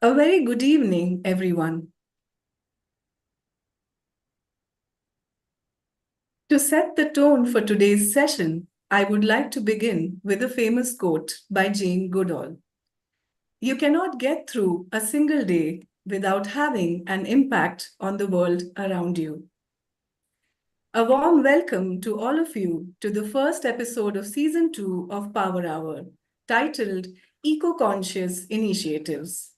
A very good evening, everyone. To set the tone for today's session, I would like to begin with a famous quote by Jane Goodall. You cannot get through a single day without having an impact on the world around you. A warm welcome to all of you to the first episode of Season 2 of Power Hour, titled Eco-Conscious Initiatives.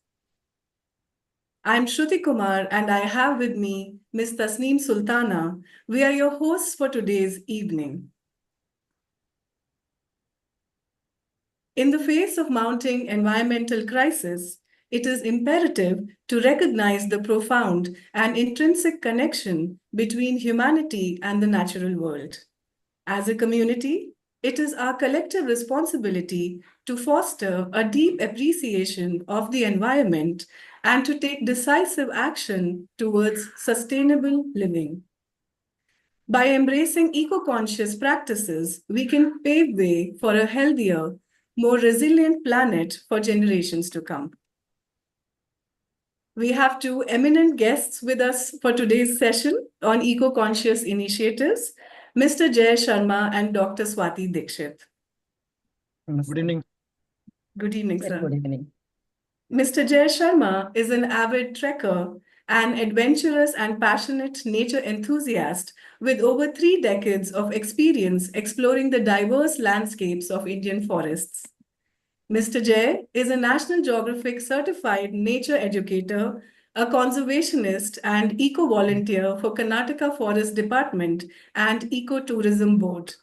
I'm Shruti Kumar and I have with me Ms. Tasneem Sultana. We are your hosts for today's evening. In the face of mounting environmental crisis, it is imperative to recognize the profound and intrinsic connection between humanity and the natural world. As a community, it is our collective responsibility to foster a deep appreciation of the environment and to take decisive action towards sustainable living. By embracing eco-conscious practices, we can pave way for a healthier, more resilient planet for generations to come. We have two eminent guests with us for today's session on eco-conscious initiatives, Mr. Jay Sharma and Dr. Swati Dikshit. Good evening. Good evening, Very sir. good evening. Mr. Jay Sharma is an avid trekker, an adventurous and passionate nature enthusiast with over 3 decades of experience exploring the diverse landscapes of Indian forests. Mr. Jay is a National Geographic certified nature educator, a conservationist, and eco-volunteer for Karnataka Forest Department and Ecotourism Board.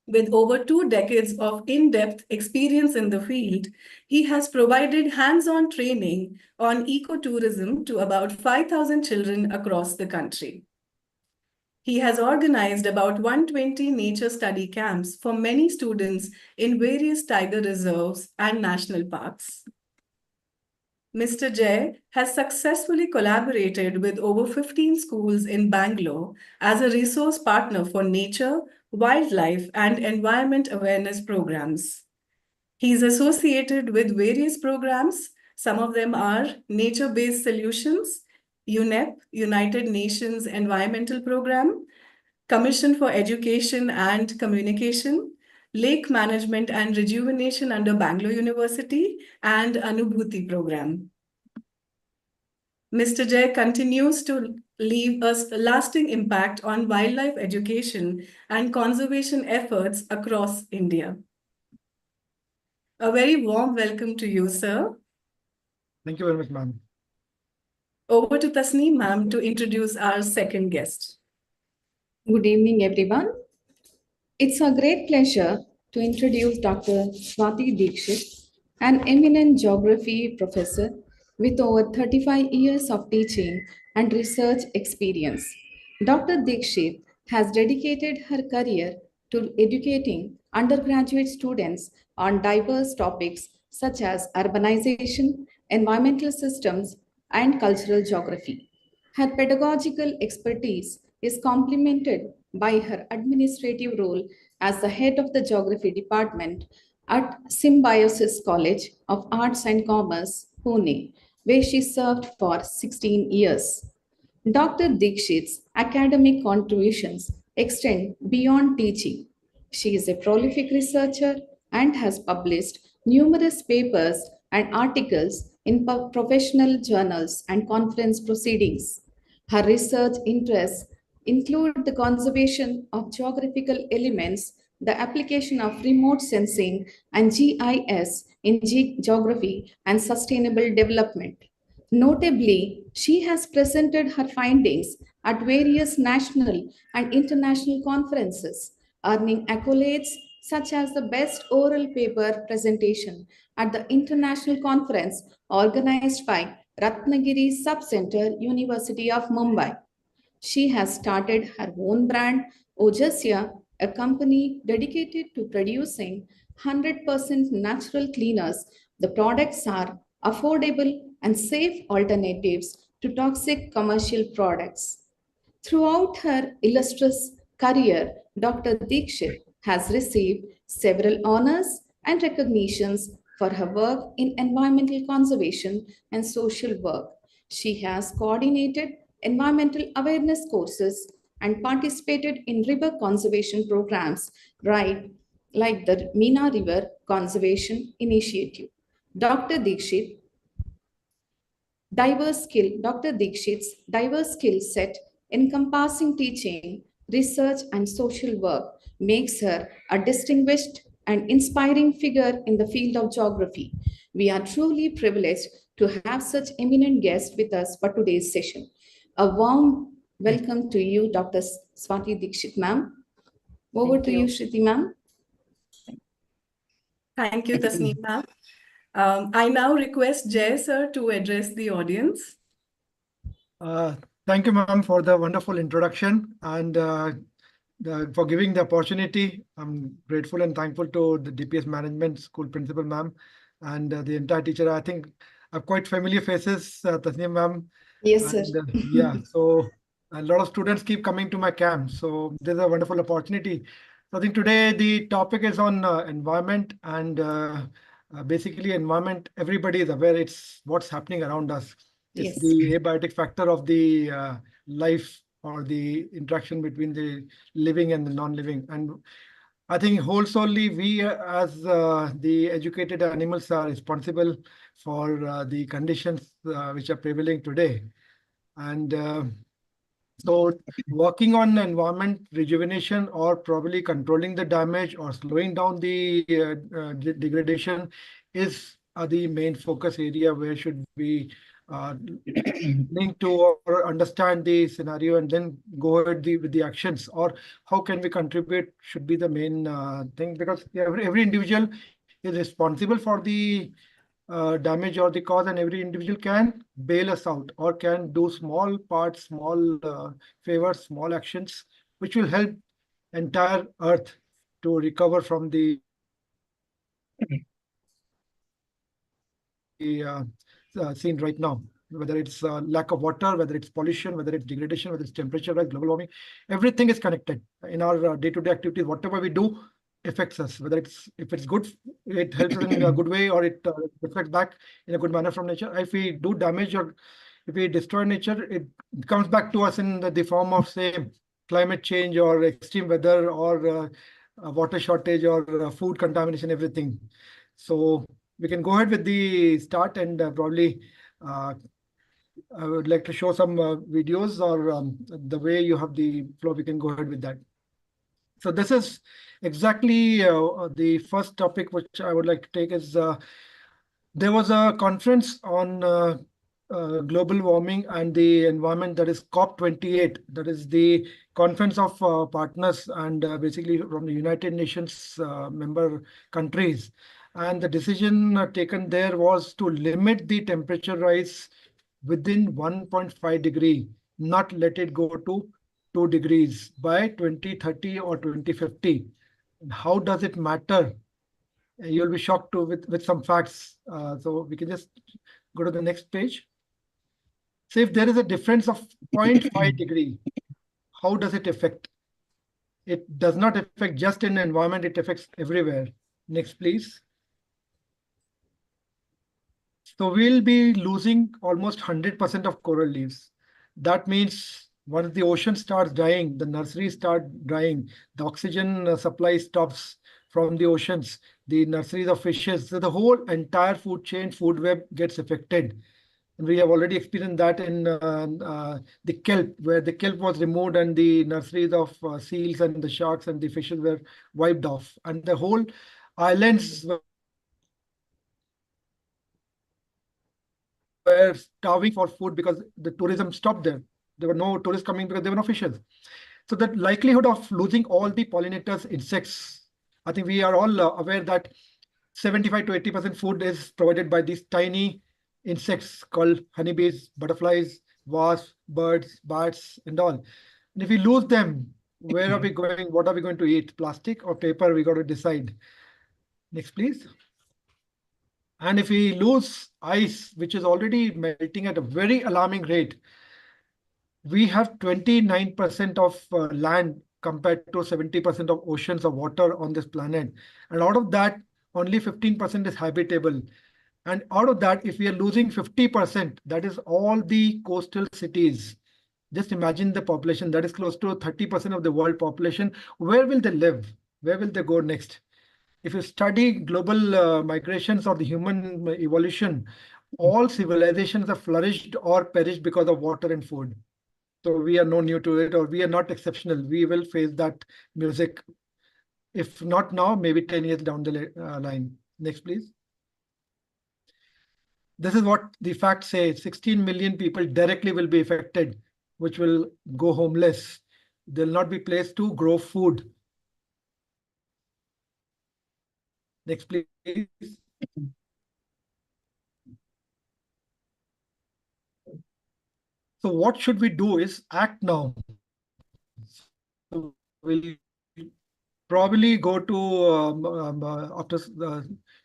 With over 2 decades of in-depth experience in the field, he has provided hands-on training on ecotourism to about 5,000 children across the country. He has organized about 120 nature study camps for many students in various tiger reserves and national parks. Mr. Jay has successfully collaborated with over 15 schools in Bangalore as a resource partner for nature, wildlife, and environment awareness programs. He is associated with various programs. Some of them are Nature-Based Solutions, UNEP, United Nations Environmental Program, Commission for Education and Communication, Lake Management and Rejuvenation under Bangalore University, and Anubhuti Program. Mr. Jay continues to leave a lasting impact on wildlife education and conservation efforts across India. A very warm welcome to you, sir. Thank you very much, ma'am. Over to Tasneem, ma'am, to introduce our second guest. Good evening, everyone. It's a great pleasure to introduce Dr. Swati Dikshit, an eminent geography professor with over 35 years of teaching and research experience. Dr. Dikshit has dedicated her career to educating undergraduate students on diverse topics such as urbanization, environmental systems, and cultural geography. Her pedagogical expertise is complemented by her administrative role as the head of the geography department at Symbiosis College of Arts and Commerce, Pune, where she served for 16 years. Dr. Dikshit's academic contributions extend beyond teaching. She is a prolific researcher and has published numerous papers and articles in professional journals and conference proceedings. Her research interests include the conservation of geographical elements, the application of remote sensing and GIS in geography, and sustainable development. Notably, she has presented her findings at various national and international conferences, earning accolades such as the Best Oral Paper Presentation at the International Conference organized by Ratnagiri Sub-Center, University of Mumbai. She has started her own brand, Ojasya, a company dedicated to producing 100% natural cleaners. The products are affordable and safe alternatives to toxic commercial products. Throughout her illustrious career, Dr. Dikshit has received several honors and recognitions for her work in environmental conservation and social work. She has coordinated environmental awareness courses and participated in river conservation programs, right, like the Meena River Conservation Initiative. Dr. Dikshit Dr. Dikshit's diverse skill set encompassing teaching, research, and social work makes her a distinguished and inspiring figure in the field of geography. We are truly privileged to have such eminent guests with us for today's session. A warm welcome to you, Dr. Swati Dikshit, ma'am. Over Thank to you, Shruti, ma'am. Thank you, Tasneem ma'am. I now request Jay sir to address the audience. Thank you, ma'am, for the wonderful introduction and for giving the opportunity. I'm grateful and thankful to the DPS Management School Principal, ma'am, and the entire teacher. I think I've quite familiar faces, Tasneem, ma'am. Yes, sir. And, yeah, so a lot of students keep coming to my camp. So this is a wonderful opportunity. So I think today the topic is on environment and basically environment. Everybody is aware it's what's happening around us. It's Yes. the abiotic factor of the life or the interaction between the living and the non-living. And I think wholesomely we as the educated animals are responsible for the conditions which are prevailing today. And so working on environment rejuvenation or probably controlling the damage or slowing down the degradation is the main focus area where should we link to or understand the scenario and then go ahead with the actions, or how can we contribute should be the main thing, because every individual is responsible for the damage or the cause, and every individual can bail us out or can do small parts, small favors, small actions, which will help entire earth to recover from the scene right now, whether it's lack of water, whether it's pollution, whether it's degradation, whether it's temperature rise, global warming. Everything is connected in our day-to-day activities. Whatever we do affects us, whether if it's good, it helps us in a good way, or it reflects back in a good manner from nature. If we do damage or if we destroy nature, it comes back to us in the form of, say, climate change or extreme weather or water shortage or food contamination, everything. So we can go ahead with the start, and probably I would like to show some videos, or the way you have the flow, we can go ahead with that. So this is exactly the first topic which I would like to take is there was a conference on global warming and the environment, that is COP28. That is the conference of partners and basically from the United Nations member countries. And the decision taken there was to limit the temperature rise within 1.5 degree, not let it go to 2 degrees by 2030 or 2050. And how does it matter? You'll be shocked with some facts. So we can just go to the next page. So if there is a difference of 0.5 degree, how does it affect? It does not affect just in the environment, it affects everywhere. Next, please. So we'll be losing almost 100% of coral reefs. That means once the ocean starts dying, the nurseries start dying, the oxygen supply stops from the oceans, the nurseries of fishes, so the whole entire food chain, food web gets affected. And we have already experienced that in the kelp, where the kelp was removed and the nurseries of seals and the sharks and the fishes were wiped off. And the whole islands were starving for food because the tourism stopped there. There were no tourists coming because there were no fishes. So the likelihood of losing all the pollinators, insects, I think we are all aware that 75 to 80% food is provided by these tiny insects called honeybees, butterflies, wasps, birds, bats, and all. And if we lose them, where are we going? What are we going to eat? Plastic or paper? We got to decide. Next, please. And if we lose ice, which is already melting at a very alarming rate, we have 29% of land compared to 70% of oceans of water on this planet. And out of that, only 15% is habitable. And out of that, if we are losing 50%, that is all the coastal cities. Just imagine the population that is close to 30% of the world population. Where will they live? Where will they go next? If you study global migrations or the human evolution, all civilizations have flourished or perished because of water and food. So we are no new to it, or we are not exceptional. We will face that music, if not now, maybe 10 years down the line. Next, please. This is what the facts say. 16 million people directly will be affected, which will go homeless. They'll not be placed to grow food. Next, please. So what should we do is act now. So we'll probably go to, after a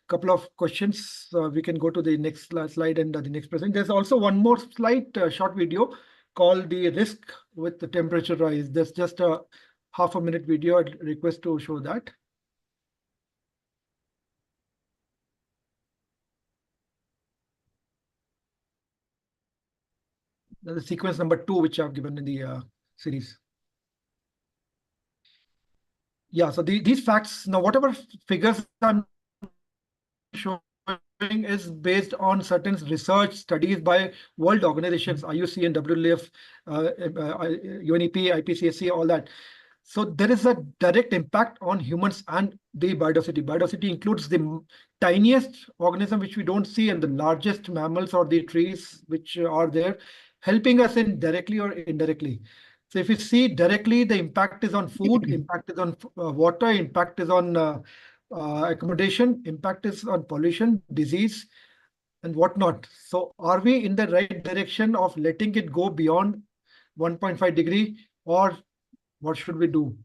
couple of questions, we can go to the next slide and the next present. There's also one more slide, short video called the risk with the temperature rise. There's just a half-a-minute video. I'd request to show that. The sequence number 2, which I've given in the series. Yeah, so these facts, now whatever figures I'm showing is based on certain research studies by world organizations, IUCN, WWF, UNEP, IPCC, all that. So there is a direct impact on humans and the biodiversity. Biodiversity includes the tiniest organism which we don't see and the largest mammals or the trees which are there, helping us in directly or indirectly. So if you see directly, the impact is on food, impact is on water, impact is on accommodation, impact is on pollution, disease, and whatnot. So are we in the right direction of letting it go beyond 1.5 degree, or what should we do?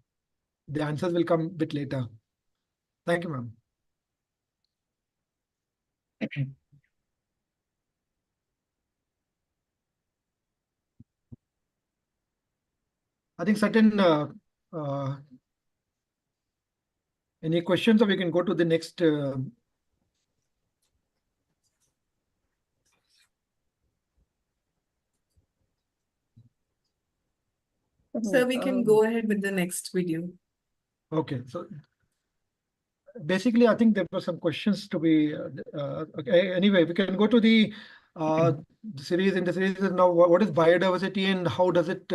The answers will come a bit later. Thank you, ma'am. I think certain any questions, or we can go to the next. So we can go ahead with the next video. Okay, so basically, I think there were some questions to be. Okay, anyway, we can go to the series. In the series is now, what is biodiversity and how does it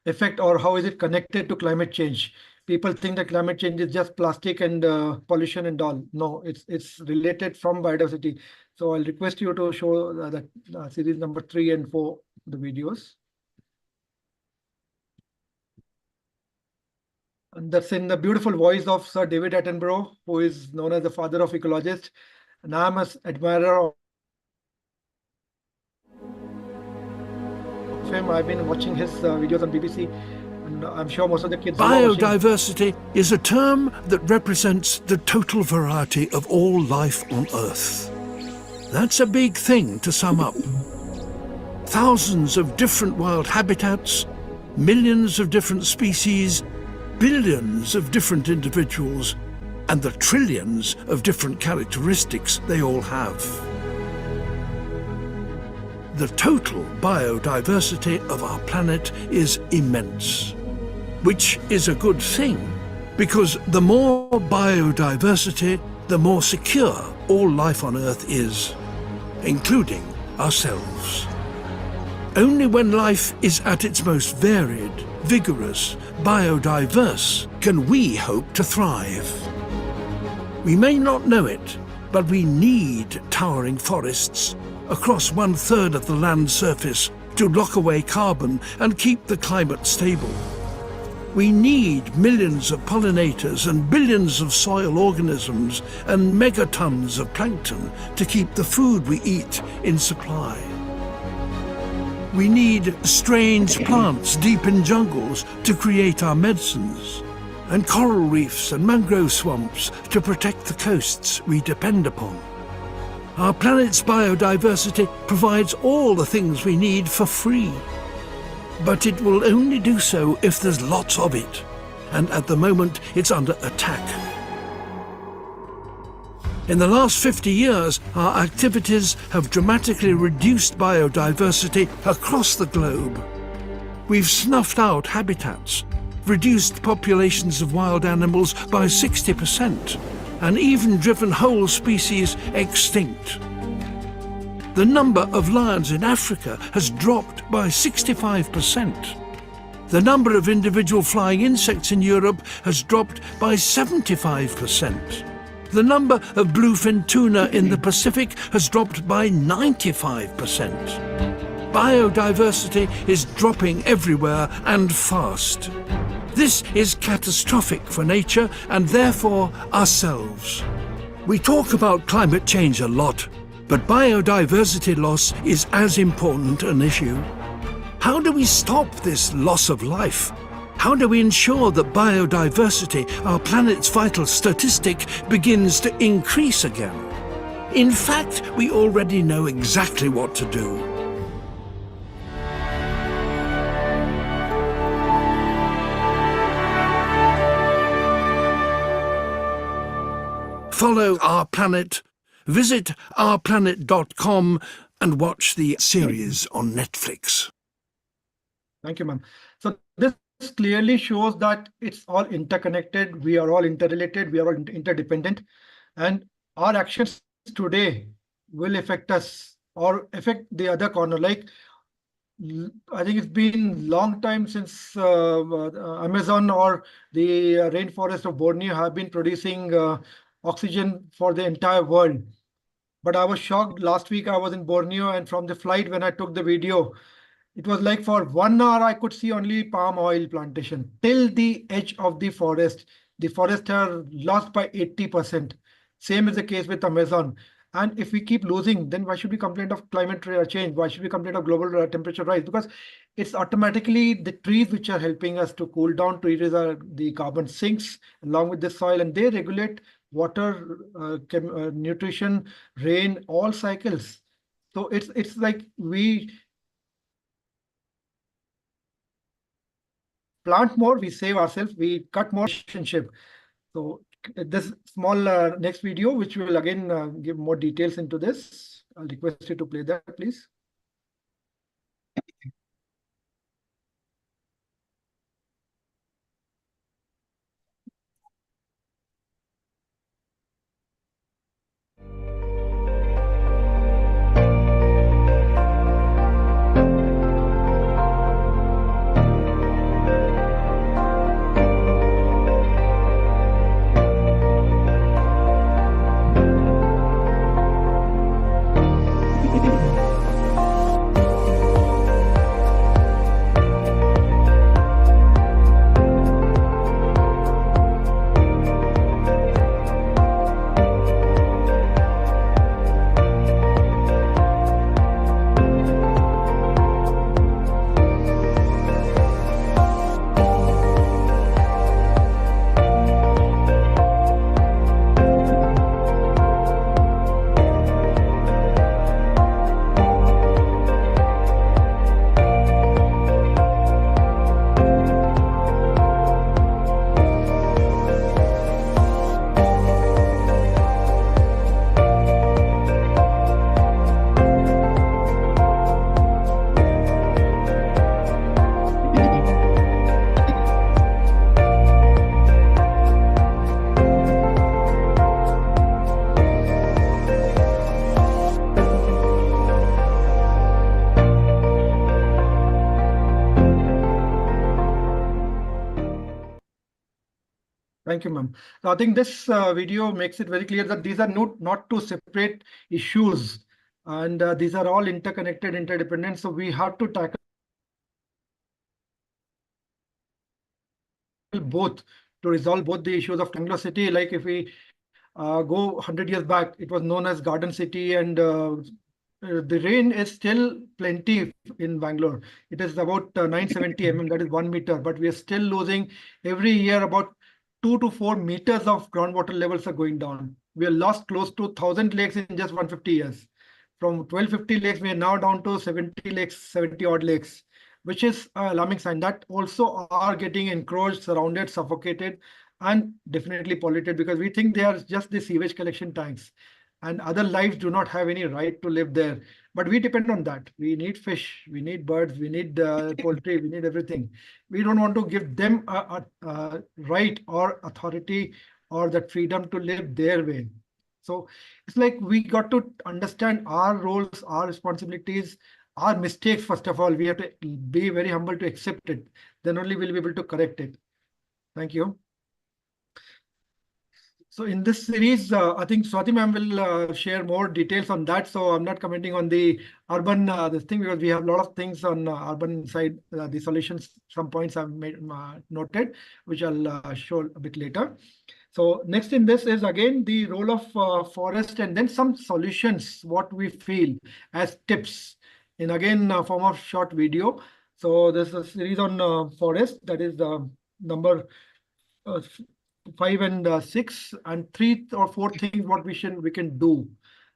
affect, or how is it connected to climate change? People think that climate change is just plastic and pollution and all. No, it's related from biodiversity. So I'll request you to show that series number 3 and 4, the videos. And that's in the beautiful voice of Sir David Attenborough, who is known as the father of ecologists. And I'm an admirer of him. I've been watching his videos on BBC, and I'm sure most of the kids. Biodiversity is a term that represents the total variety of all life on Earth. That's a big thing to sum up. Thousands of different wild habitats, millions of different species, billions of different individuals, and the trillions of different characteristics they all have. The total biodiversity of our planet is immense, which is a good thing, because the more biodiversity, the more secure all life on Earth is, including ourselves. Only when life is at its most varied, vigorous, biodiverse, can we hope to thrive. We may not know it, but we need towering forests across 1/3 of the land surface to lock away carbon and keep the climate stable. We need millions of pollinators and billions of soil organisms and megatons of plankton to keep the food we eat in supply. We need strange plants deep in jungles to create our medicines, and coral reefs and mangrove swamps to protect the coasts we depend upon. Our planet's biodiversity provides all the things we need for free. But it will only do so if there's lots of it, and at the moment it's under attack. In the last 50 years, our activities have dramatically reduced biodiversity across the globe. We've snuffed out habitats, reduced populations of wild animals by 60%, and even driven whole species extinct. The number of lions in Africa has dropped by 65%. The number of individual flying insects in Europe has dropped by 75%. The number of bluefin tuna in the Pacific has dropped by 95%. Biodiversity is dropping everywhere and fast. This is catastrophic for nature and therefore ourselves. We talk about climate change a lot, but biodiversity loss is as important an issue. How do we stop this loss of life? How do we ensure that biodiversity, our planet's vital statistic, begins to increase again? In fact, we already know exactly what to do. Follow Our Planet, visit ourplanet.com and watch the series on Netflix. Thank you, ma'am. So this clearly shows that it's all interconnected. We are all interrelated. We are all interdependent. And our actions today will affect us or affect the other corner. Like, I think it's been long time since Amazon or the rainforest of Borneo have been producing oxygen for the entire world. But I was shocked. Last week I was in Borneo, and from the flight when I took the video, it was like for 1 hour I could see only palm oil plantation till the edge of the forest. The forest are lost by 80%. Same is the case with Amazon. And if we keep losing, then why should we complain of climate change? Why should we complain of global temperature rise? Because it's automatically the trees which are helping us to cool down. Trees are the carbon sinks along with the soil, and they regulate water, nutrition, rain, all cycles. So it's like we plant more, we save ourselves, we cut more relationship. So this small next video, which will again give more details into this. I'll request you to play that, please. Thank you, ma'am. So I think this video makes it very clear that these are not two separate issues, and these are all interconnected, interdependent. So we have to tackle both to resolve both the issues of Bangalore city. Like if we go 100 years back, it was known as Garden City, and the rain is still plenty in Bangalore. It is about 970 mm, that is 1 meter, but we are still losing every year about 2 to 4 meters of groundwater levels are going down. We are lost close to 1,000 lakes in just 150 years. From 1250 lakes, we are now down to 70 lakes, 70 odd lakes, which is an alarming sign that also are getting encroached, surrounded, suffocated. and definitely polluted because we think they are just the sewage collection tanks and other lives do not have any right to live there. But we depend on that. We need fish, we need birds, we need poultry, we need everything. We don't want to give them a right or authority or that freedom to live their way. So it's like we got to understand our roles, our responsibilities, our mistakes. First of all, we have to be very humble to accept it. Then only we'll be able to correct it. Thank you. So in this series, I think Swati ma'am will share more details on that. So I'm not commenting on the urban this thing because we have a lot of things on urban side, the solutions, some points I've made, noted, which I'll show a bit later. So next in this is again the role of forest and then some solutions, what we feel as tips in again form of short video. So this is a series on forest, that is the number 5 and 6, and 3 or 4 things what we can do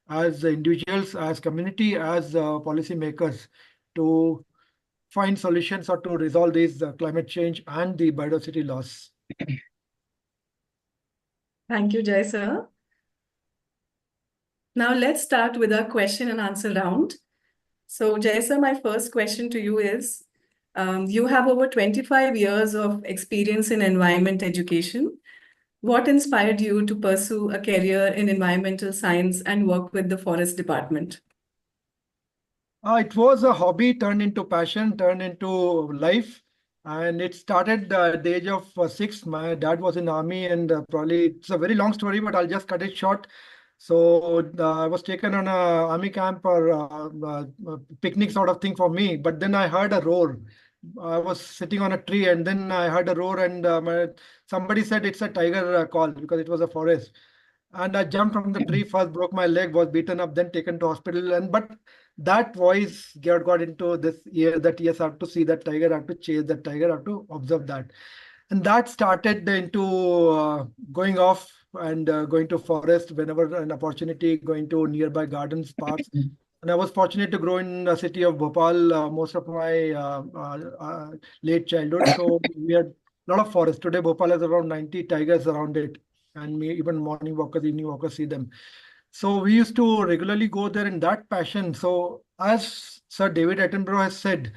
as individuals, as community, as policy makers to find solutions or to resolve these climate change and the biodiversity loss. Thank you, Jai sir. Now let's start with our question and answer round. So Jai sir, my first question to you is, you have over 25 years of experience in environment education. What inspired you to pursue a career in environmental science and work with the forest department? It was a hobby turned into passion, turned into life. And it started at the age of 6. My dad was in army and probably it's a very long story, but I'll just cut it short. So I was taken on a army camp or picnic sort of thing for me. But then I heard a roar. I was sitting on a tree and then I heard a roar and somebody said it's a tiger call because it was a forest. And I jumped from the tree, first broke my leg, was beaten up, then taken to hospital. And but that voice got into this ear that yes, I have to see that tiger, I have to chase that tiger, I have to observe that. And that started into going off and going to forest whenever an opportunity, going to nearby gardens, parks. And I was fortunate to grow in the city of Bhopal most of my late childhood. So we had a lot of forest. Today, Bhopal has around 90 tigers around it. And even morning walkers, evening walkers see them. So we used to regularly go there in that passion. So as Sir David Attenborough has said,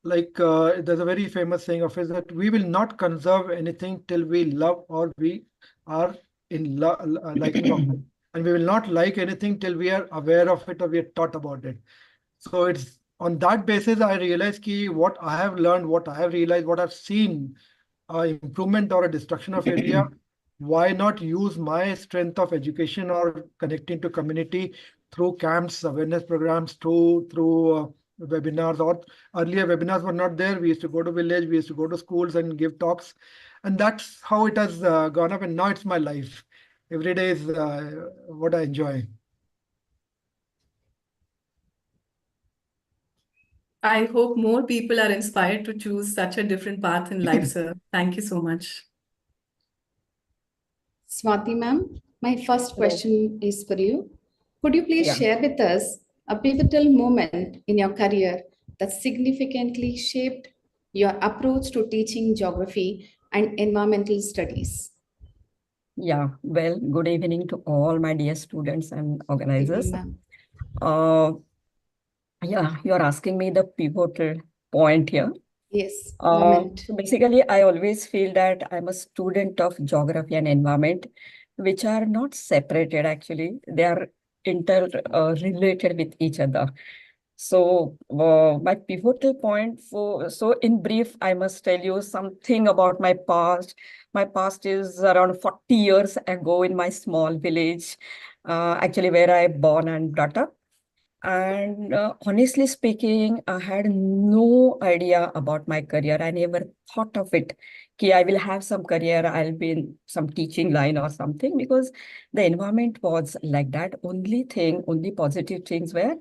like there's a very famous saying of his that we will not conserve anything till we love or we are in liking of it. And we will not like anything till we are aware of it or we are taught about it. So it's on that basis I realized ki what I have learned, what I have realized, what I've seen, improvement or a destruction of area. Why not use my strength of education or connecting to community through camps, awareness programs, through webinars, or earlier webinars were not there. We used to go to village, we used to go to schools and give talks. And that's how it has gone up. And now it's my life. Every day is what I enjoy. I hope more people are inspired to choose such a different path in life, sir. Thank you so much. Swati ma'am, my first question is for you. Could you please share with us a pivotal moment in your career that significantly shaped your approach to teaching geography and environmental studies? Yeah, well, good evening to all my dear students and organizers. Ma'am. Yeah, you're asking me the pivotal point here. Yes, moment. So basically, I always feel that I'm a student of geography and environment, which are not separated actually. They are interrelated with each other. So my pivotal point so in brief, I must tell you something about my past. My past is around 40 years ago in my small village, actually where I born and brought up. And honestly speaking, I had no idea about my career. I never thought of it. Okay, I will have some career, I'll be in some teaching line or something, because the environment was like that. Only positive things were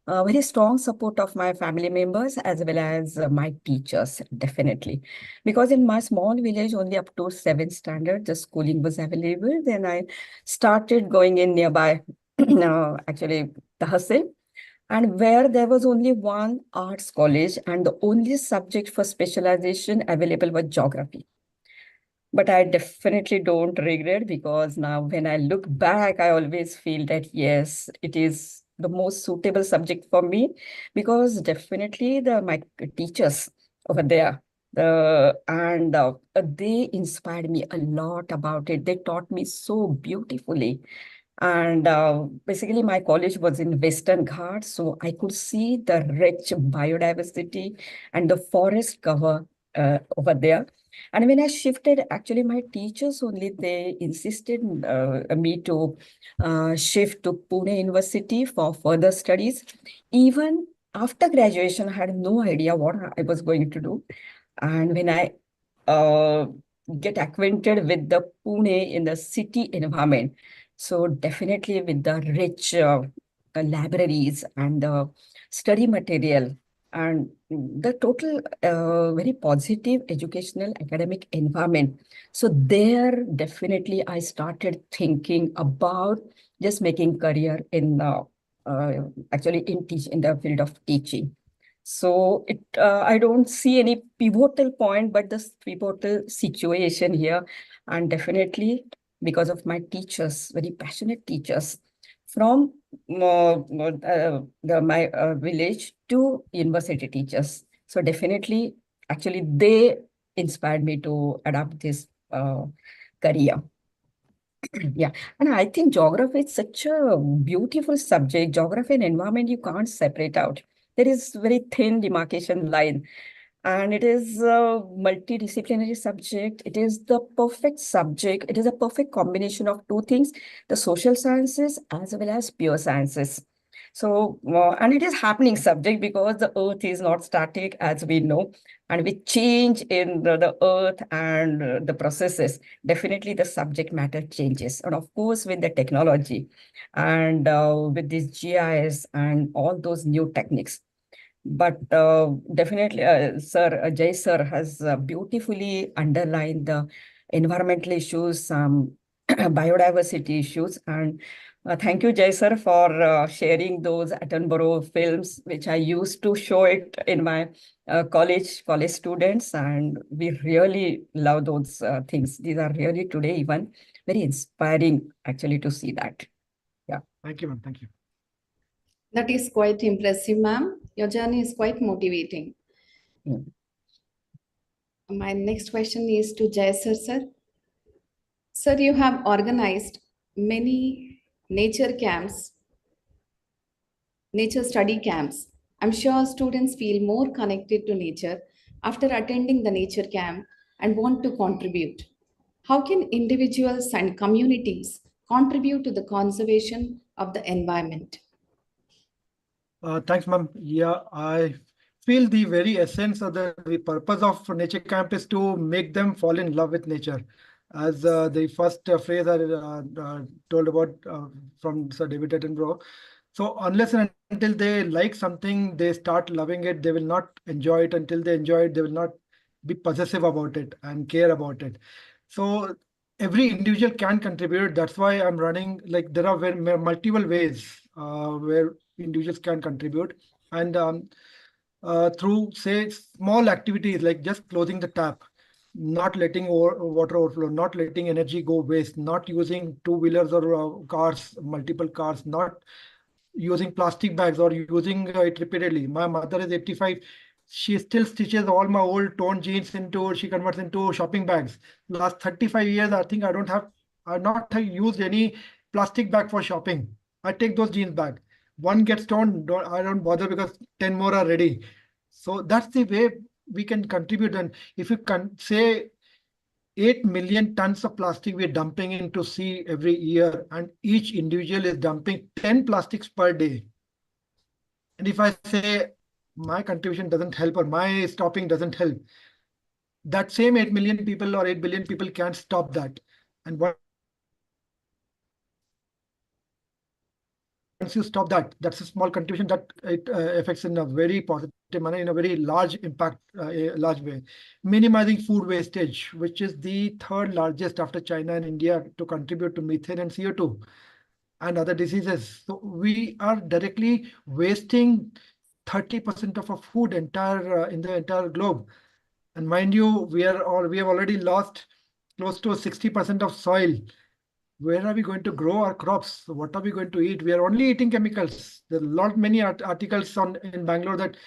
very strong support of my family members as well as my teachers, definitely. Because in my small village, only up to 7th standard, the schooling was available. Then I started going in nearby, actually, Tahsil, and where there was only one arts college and the only subject for specialization available was geography. But I definitely don't regret, because now when I look back, I always feel that yes, it is the most suitable subject for me, because definitely my teachers over there, they inspired me a lot about it. They taught me so beautifully. And basically, my college was in Western Ghats, so I could see the rich biodiversity and the forest cover over there. And when I shifted, actually, my teachers only, they insisted me to shift to Pune University for further studies. Even after graduation, I had no idea what I was going to do. And when I uh, get acquainted with the Pune in the city environment, so definitely with the rich libraries and the study material and the total very positive educational academic environment. So there definitely I started thinking about just making career in actually in the field of teaching. So I don't see any pivotal point, but the pivotal situation here. And definitely because of my teachers, very passionate teachers from my village to university teachers. So definitely, actually, they inspired me to adopt this career. Yeah, and I think geography is such a beautiful subject. Geography and environment you can't separate out. There is very thin demarcation line, and it is a multidisciplinary subject. It is the perfect subject. It is a perfect combination of two things, the social sciences as well as pure sciences. So, and it is happening subject, because the earth is not static, as we know, and with change in the earth and the processes, definitely the subject matter changes. And of course, with the technology and with this GIS and all those new techniques. But definitely, Jay sir has beautifully underlined the environmental issues, biodiversity issues. And thank you, Jay sir, for sharing those Attenborough films, which I used to show it in my college students. And we really love those things. These are really today even very inspiring, actually, to see that. Yeah. Thank you, ma'am. Thank you. That is quite impressive, ma'am. Your journey is quite motivating. Mm. My next question is to Jaisar sir. Sir, you have organized many nature camps, nature study camps. I'm sure students feel more connected to nature after attending the nature camp and want to contribute. How can individuals and communities contribute to the conservation of the environment? Thanks, ma'am. Yeah, I feel the very essence of the purpose of nature camp is to make them fall in love with nature. As the first phrase I told about from Sir David Attenborough. So unless and until they like something, they start loving it, they will not enjoy it. Until they enjoy it, they will not be possessive about it and care about it. So every individual can contribute. That's why I'm running, like there are multiple ways where individuals can contribute. And through, say, small activities like just closing the tap, not letting water overflow, not letting energy go waste, not using two-wheelers or cars, multiple cars, not using plastic bags or using it repeatedly. My mother is 85. She still stitches all my old torn jeans into, she converts into shopping bags. Last 35 years, I think I've not used any plastic bag for shopping. I take those jeans back. One gets torn, I don't bother because 10 more are ready. So that's the way we can contribute. And if you can say 8 million tons of plastic we're dumping into sea every year, and each individual is dumping 10 plastics per day. And if I say my contribution doesn't help or my stopping doesn't help, that same 8 million people or 8 billion people can't stop that. And once you stop that, that's a small contribution that it affects in a very positive manner, in a very large impact, large way. Minimizing food wastage, which is the third largest after China and India to contribute to methane and CO2 and other diseases. So we are directly wasting 30% of our food in the entire globe. And mind you, we have already lost close to 60% of soil. Where are we going to grow our crops? What are we going to eat? We are only eating chemicals. There are many articles in Bangalore that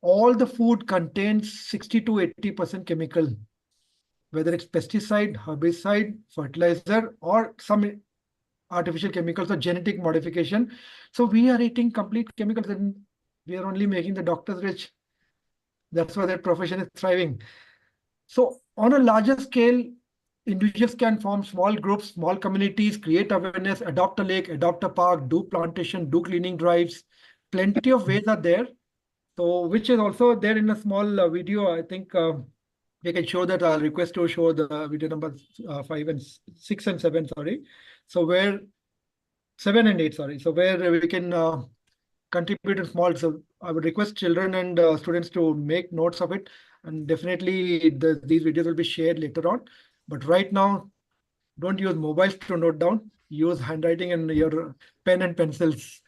all the food contains 60 to 80% chemical, whether it's pesticide, herbicide, fertilizer, or some artificial chemicals or genetic modification. So we are eating complete chemicals and we are only making the doctors rich. That's why that profession is thriving. So on a larger scale, individuals can form small groups, small communities, create awareness, adopt a lake, adopt a park, do plantation, do cleaning drives. Plenty of ways are there. So which is also there in a small video. I think we can show that. I'll request to show the video number 5 and 6 and 7. Sorry. So where 7 and 8. Sorry. So where we can contribute in small. So I would request children and students to make notes of it. And definitely these videos will be shared later on. But right now, don't use mobiles to note down. Use handwriting and your pen and pencils.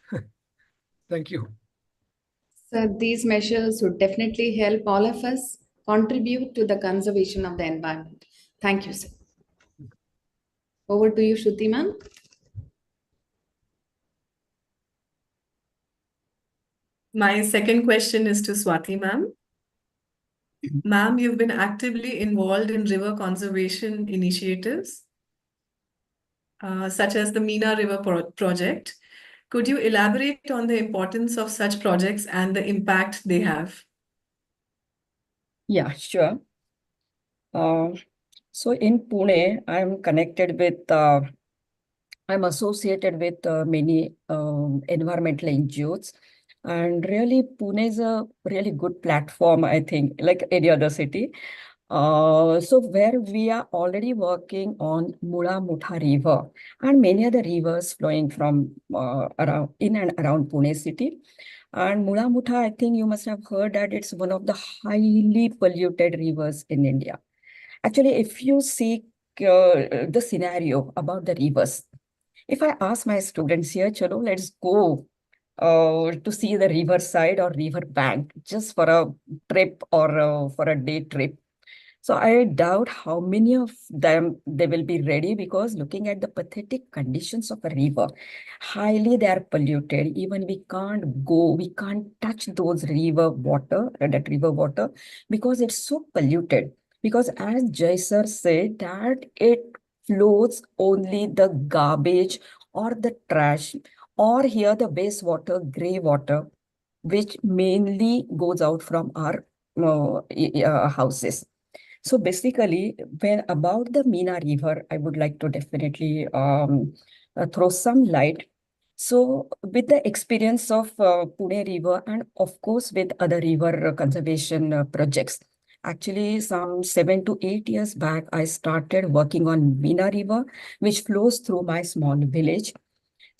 Thank you. So these measures would definitely help all of us contribute to the conservation of the environment. Thank you, sir. Over to you, Shruti ma'am. My second question is to Swati ma'am. Ma'am, you've been actively involved in river conservation initiatives, such as the Meena River Project. Could you elaborate on the importance of such projects and the impact they have? Yeah, sure. So in Pune, I'm connected with, I'm associated with many environmental NGOs. And really, Pune is a really good platform, I think, like any other city. So where we are already working on Mula Mutha River and many other rivers flowing from around in and around Pune city. And Mula Mutha, I think you must have heard that it's one of the highly polluted rivers in India. Actually, if you see the scenario about the rivers, if I ask my students here, chalo, let's go to see the river side or river bank just for a trip or for a day trip. So I doubt how many of them they will be ready, because looking at the pathetic conditions of a river, highly they are polluted. Even we can't go, we can't touch those river water, that river water, because it's so polluted. Because as Jai sir said, that it flows only the garbage or the trash, or here the wastewater, grey water, which mainly goes out from our houses. So basically, when about the Meena River, I would like to definitely throw some light. So with the experience of Pune River and of course with other river conservation projects, actually some 7 to 8 years back, I started working on Meena River, which flows through my small village.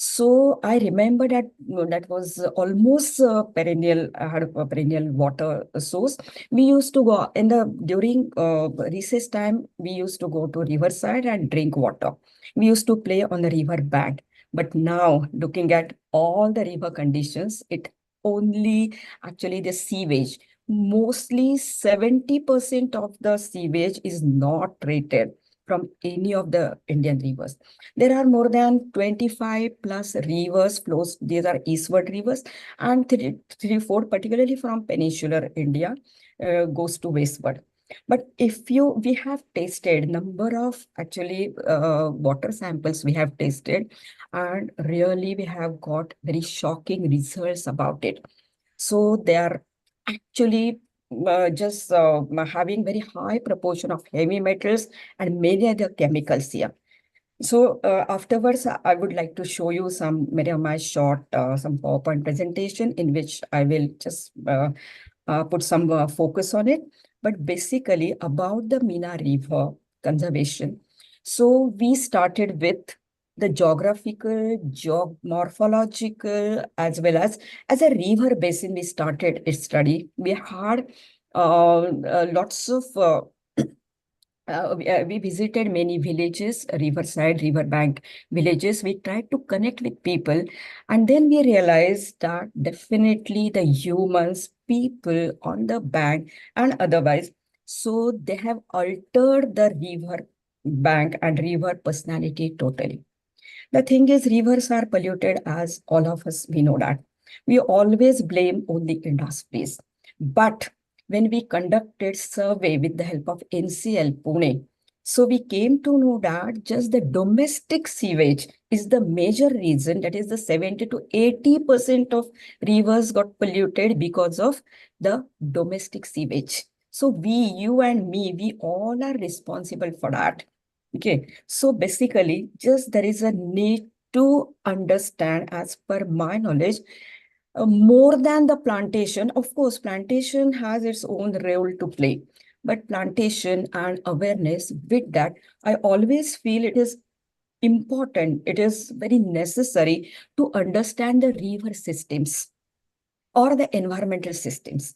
So I remember that that was almost perennial. I had a perennial water source. We used to go in the during recess time. We used to go to riverside and drink water. We used to play on the river bank. But now, looking at all the river conditions, it only actually the sewage. Mostly 70% of the sewage is not treated from any of the Indian rivers. There are more than 25 plus rivers flows. These are eastward rivers, and three, four, particularly from peninsular India, goes to westward. But we have tasted number of actually water samples we have tasted, and really we have got very shocking results about it. So they are actually just having very high proportion of heavy metals and many other chemicals here. So afterwards, I would like to show you some many of my short some PowerPoint presentation in which I will just put some focus on it. But basically about the Meena River conservation. So we started with the geographical, morphological, as well as a river basin. We started its study. We had lots of we visited many villages, riverside, riverbank villages. We tried to connect with people, and then we realized that definitely the humans, people on the bank and otherwise, so they have altered the river bank and river personality totally. The thing is, rivers are polluted, as all of us, we know that. We always blame only industries. But when we conducted survey with the help of NCL Pune, so we came to know that just the domestic sewage is the major reason, that is the 70 to 80% of rivers got polluted because of the domestic sewage. So we, you and me, we all are responsible for that. Okay, so basically, just there is a need to understand, as per my knowledge, more than the plantation. Of course, plantation has its own role to play, but plantation and awareness with that, I always feel it is important, it is very necessary to understand the river systems or the environmental systems.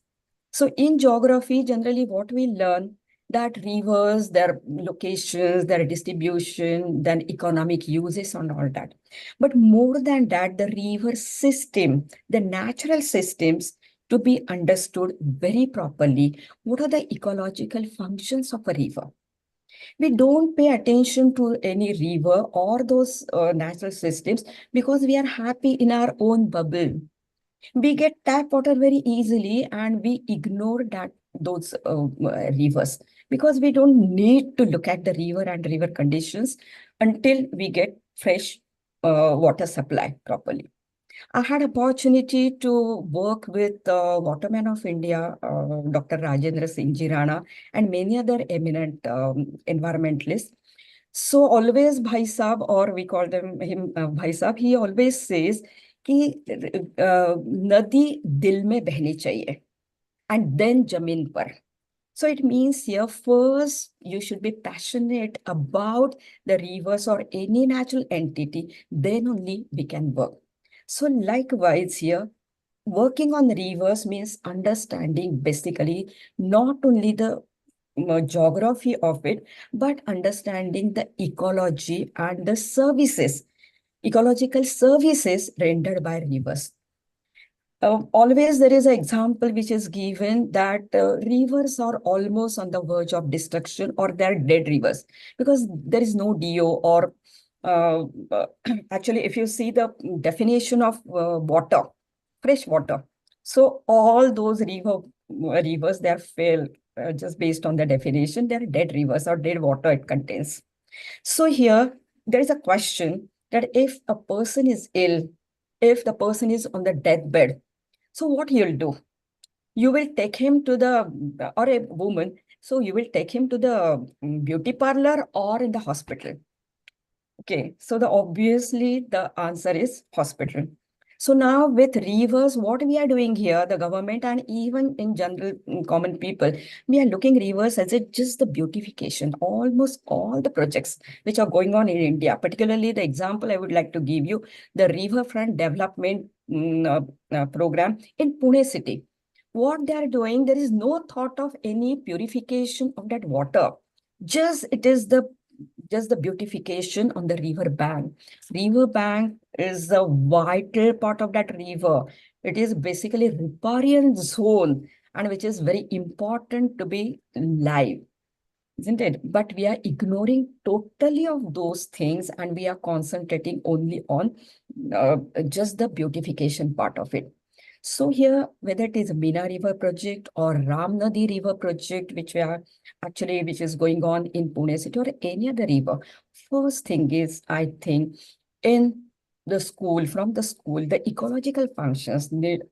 So in geography, generally what we learn that rivers, their locations, their distribution, then economic uses and all that. But more than that, the river system, the natural systems to be understood very properly. What are the ecological functions of a river? We don't pay attention to any river or those natural systems because we are happy in our own bubble. We get tap water very easily and we ignore that those rivers because we don't need to look at the river and river conditions until we get fresh water supply properly. I had opportunity to work with Waterman of India, Dr. Rajendra Singh Jirana, and many other eminent environmentalists. So always Bhai Saab, or we call him Bhai Saab, he always says कि नदी दिल में बहनी चाहिए and then जमीन पर. So it means here first you should be passionate about the rivers or any natural entity, then only we can work. So likewise here, working on rivers means understanding basically not only the geography of it, but understanding the ecology and the services, ecological services rendered by rivers. Always there is an example which is given that rivers are almost on the verge of destruction or they're dead rivers because there is no DO or actually if you see the definition of water, fresh water. So all those rivers, they're failed just based on the definition, they're dead rivers or dead water it contains. So here there is a question that if a person is ill, if the person is on the deathbed, so what you'll do? You will take him to the, or a woman, so you will take him to the beauty parlor or in the hospital. Okay, so obviously the answer is hospital. So now with rivers, what we are doing here, the government and even in general common people, we are looking rivers as just the beautification. Almost all the projects which are going on in India, particularly the example I would like to give you, the riverfront development program in Pune city. What they are doing, there is no thought of any purification of that water. Just it is just the beautification on the river bank. River bank is a vital part of that river. It is basically riparian zone and which is very important to be live, isn't it? But we are ignoring totally of those things and we are concentrating only on just the beautification part of it. So here, whether it is Meena River project or Ram Nadi River project, which is going on in Pune city or any other river, first thing is, I think, in the school, from the school, the ecological functions needed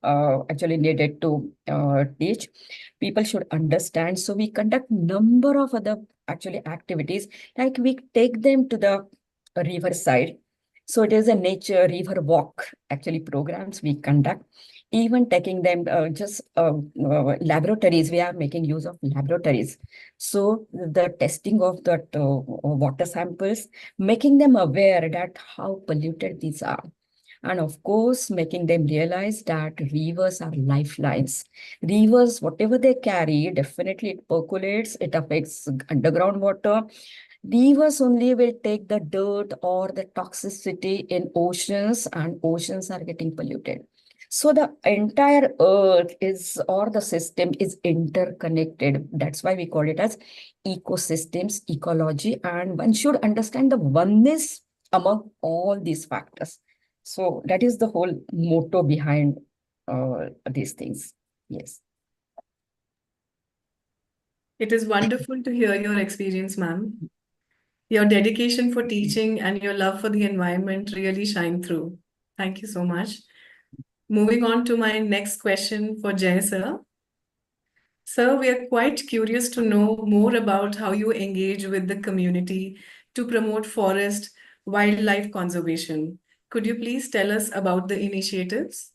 to teach. People should understand. So we conduct number of other activities, like we take them to the riverside. So it is a nature river walk programs we conduct. Even taking them laboratories, we are making use of laboratories. So the testing of that water samples, making them aware that how polluted these are. And of course, making them realize that rivers are lifelines. Rivers, whatever they carry, definitely it percolates, it affects underground water. Rivers only will take the dirt or the toxicity in oceans and oceans are getting polluted. So the entire earth is, or the system is interconnected. That's why we call it as ecosystems, ecology, and one should understand the oneness among all these factors. So that is the whole motto behind these things. Yes. It is wonderful to hear your experience, ma'am. Your dedication for teaching and your love for the environment really shine through. Thank you so much. Moving on to my next question for Jay sir. Sir, we are quite curious to know more about how you engage with the community to promote forest wildlife conservation. Could you please tell us about the initiatives?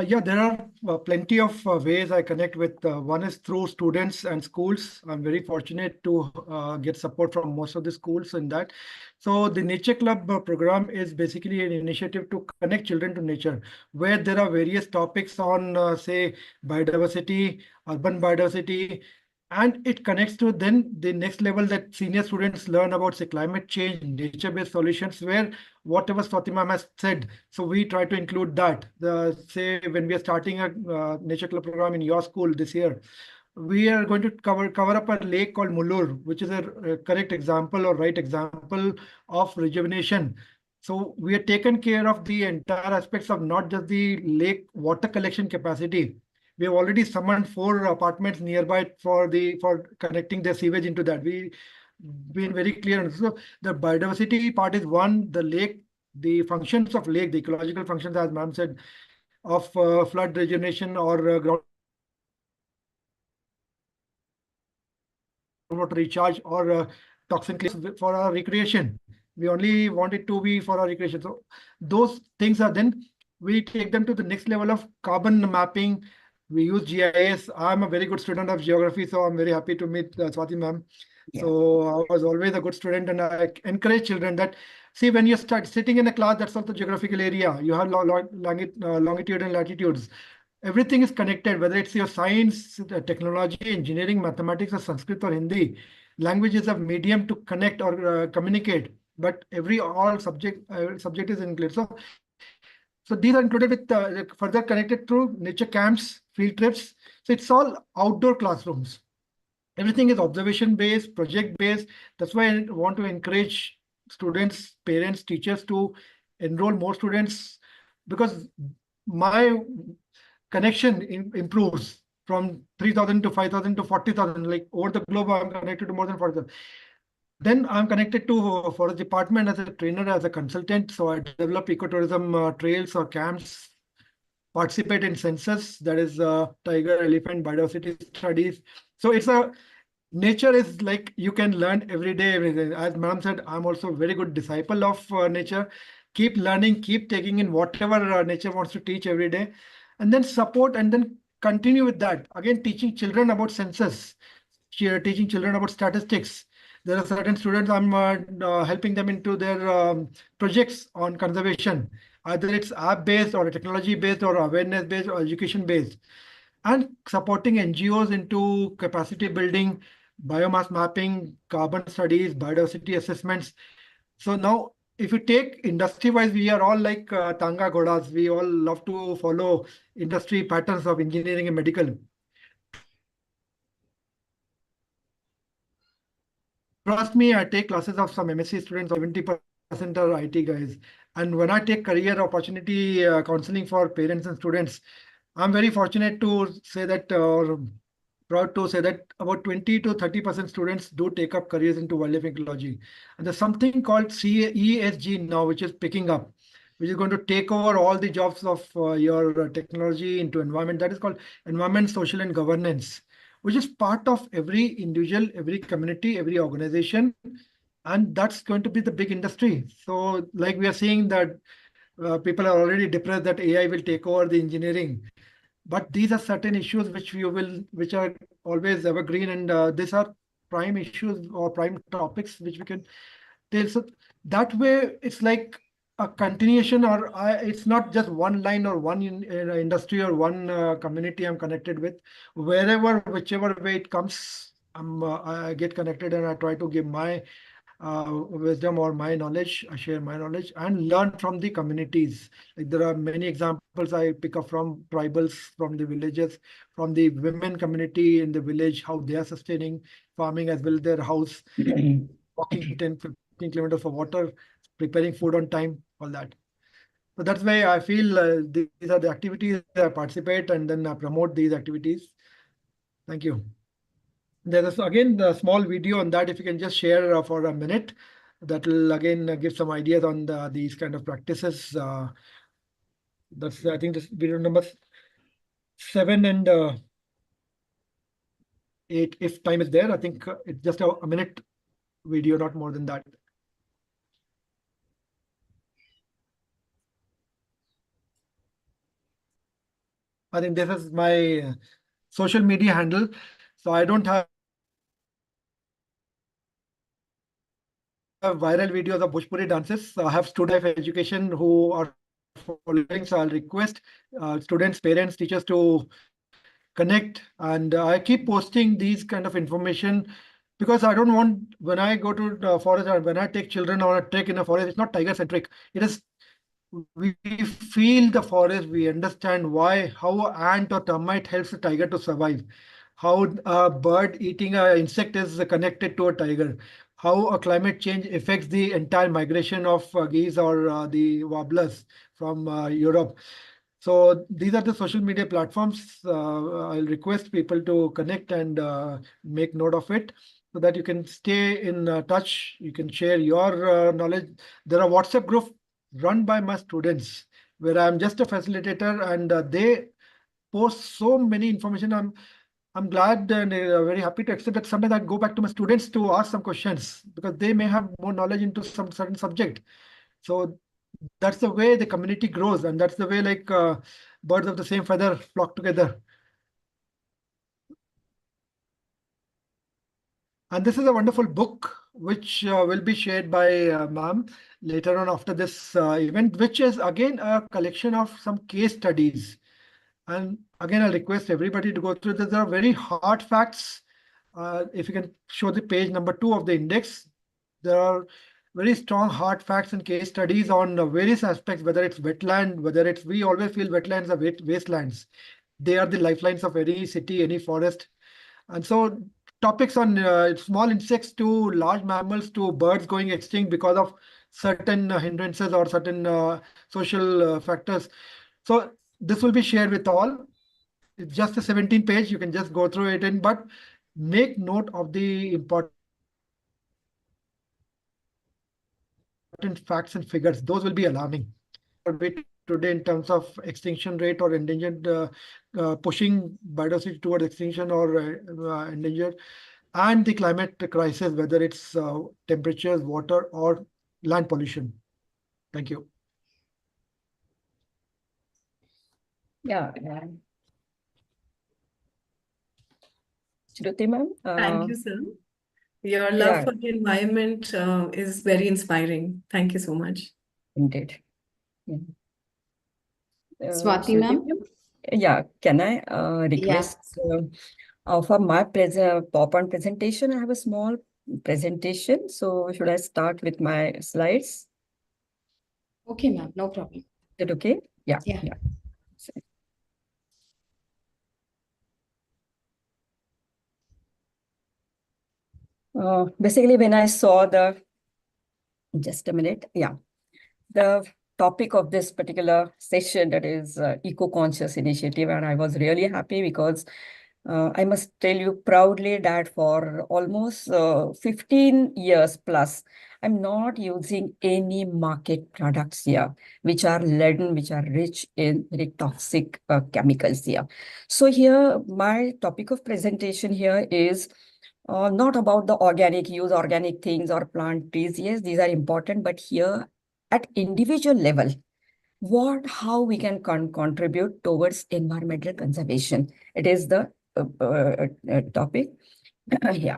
Yeah, there are plenty of ways I connect with. One is through students and schools. I'm very fortunate to get support from most of the schools in that. So the Nature Club program is basically an initiative to connect children to nature, where there are various topics on, say, biodiversity, urban biodiversity, and it connects to then the next level that senior students learn about, say, climate change, nature-based solutions, where whatever Swati ma'am has said, so we try to include that. Say when we are starting a nature club program in your school this year, we are going to cover up a lake called Mullur, which is a correct example or right example of rejuvenation. So we have taken care of the entire aspects of not just the lake water collection capacity. We have already summoned 4 apartments nearby for connecting their sewage into that. We been very clear on this. So the biodiversity part is one, the lake, the functions of lake, the ecological functions, as ma'am said, of flood regeneration or groundwater recharge or toxin clearance for our recreation. We only want it to be for our recreation. So those things are then we take them to the next level of carbon mapping. We use GIS. I'm a very good student of geography, so I'm very happy to meet Swati ma'am. Yeah. So I was always a good student, and I encourage children that, see, when you start sitting in a class, that's not the geographical area. You have longitude and latitudes. Everything is connected, whether it's your science, technology, engineering, mathematics, or Sanskrit or Hindi. Language is a medium to connect or communicate, but all subject is included. So these are included with further connected through nature camps, field trips. So it's all outdoor classrooms. Everything is observation based, project based. That's why I want to encourage students, parents, teachers to enroll more students, because my connection improves from 3,000 to 5,000 to 40,000. Like over the globe, I'm connected to more than 40,000. Then I'm connected to forest department as a trainer, as a consultant. So I develop ecotourism trails or camps, participate in census, that is tiger, elephant, biodiversity studies. So it's a nature is like you can learn every day, everything. As ma'am said, I'm also a very good disciple of nature. Keep learning, keep taking in whatever nature wants to teach every day, and then support and then continue with that. Again, teaching children about census, teaching children about statistics. There are certain students I'm helping them into their projects on conservation. Either it's app-based or technology-based or awareness-based or education-based. And supporting NGOs into capacity building, biomass mapping, carbon studies, biodiversity assessments. So now, if you take industry-wise, we are all like Tanga Godas. We all love to follow industry patterns of engineering and medical. Trust me, I take classes of some MSc students, 70% are IT guys. And when I take career opportunity counseling for parents and students, I'm very fortunate to say that, or proud to say that about 20 to 30% students do take up careers into wildlife ecology. And there's something called ESG now, which is picking up, which is going to take over all the jobs of your technology into environment. That is called environment, social, and governance, which is part of every individual, every community, every organization. And that's going to be the big industry. So like we are seeing that people are already depressed that AI will take over the engineering. But these are certain issues which are always evergreen, and these are prime issues or prime topics which we can tell. So that way, it's like a continuation, or it's not just one line or one industry or one community I'm connected with. Wherever, whichever way it comes, I get connected and I try to give my wisdom or my knowledge. I share my knowledge and learn from the communities. Like there are many examples I pick up from tribals, from the villages, from the women community in the village, how they are sustaining farming as well as their house, walking 10, 15 kilometers for water, preparing food on time, all that. So that's why I feel these are the activities I participate and then promote these activities. Thank you. There's again a small video on that. If you can just share for a minute, that will again give some ideas on these kind of practices. That's I think this video number 7 and 8. If time is there, I think it's just a minute video, not more than that. I think this is my social media handle. So I don't have viral videos of Bhojpuri dances. I have student life education who are following. So I'll request students, parents, teachers to connect. And I keep posting these kind of information because I don't want, when I go to the forest or when I take children on a trek in a forest, it's not tiger centric. It is, we feel the forest, we understand why, how ant or termite helps the tiger to survive, how a bird eating an insect is connected to a tiger, how a climate change affects the entire migration of geese or the warblers from Europe. So these are the social media platforms. I'll request people to connect and make note of it so that you can stay in touch. You can share your knowledge. There are WhatsApp groups run by my students where I'm just a facilitator and they post so many information. I'm glad and very happy to accept that sometimes I go back to my students to ask some questions because they may have more knowledge into some certain subject. So that's the way the community grows, and that's the way like birds of the same feather flock together. And this is a wonderful book which will be shared by ma'am later on after this event, which is again a collection of some case studies. And again, I'll request everybody to go through this. There are very hard facts. If you can show the page number 2 of the index, there are very strong hard facts and case studies on various aspects, whether it's wetland, whether it's, we always feel wetlands are wastelands. They are the lifelines of any city, any forest. And so topics on small insects to large mammals to birds going extinct because of certain hindrances or certain social factors. So this will be shared with all. It's just a 17 page. You can just go through it in, but make note of the important facts and figures. Those will be alarming. Today in terms of extinction rate or endangered, pushing biodiversity towards extinction or endangered, and the climate crisis, whether it's temperatures, water, or land pollution. Thank you. Yeah. Shruti ma'am. Thank you, sir. Your love for the environment is very inspiring. Thank you so much. Indeed. Yeah. Swati Shruti ma'am? Yeah, can I request for my PowerPoint presentation? I have a small presentation. So should I start with my slides? Okay, ma'am, no problem. Is it okay? Yeah. Yeah. Basically, when I saw just a minute, the topic of this particular session, that is eco-conscious initiative, and I was really happy because I must tell you proudly that for almost 15 years plus, I'm not using any market products here, which are laden, which are rich in very toxic chemicals here. So here, my topic of presentation here is not about the organic things or plant trees. Yes, these are important, but here at individual level, how we can contribute towards environmental conservation. It is the topic. Yeah.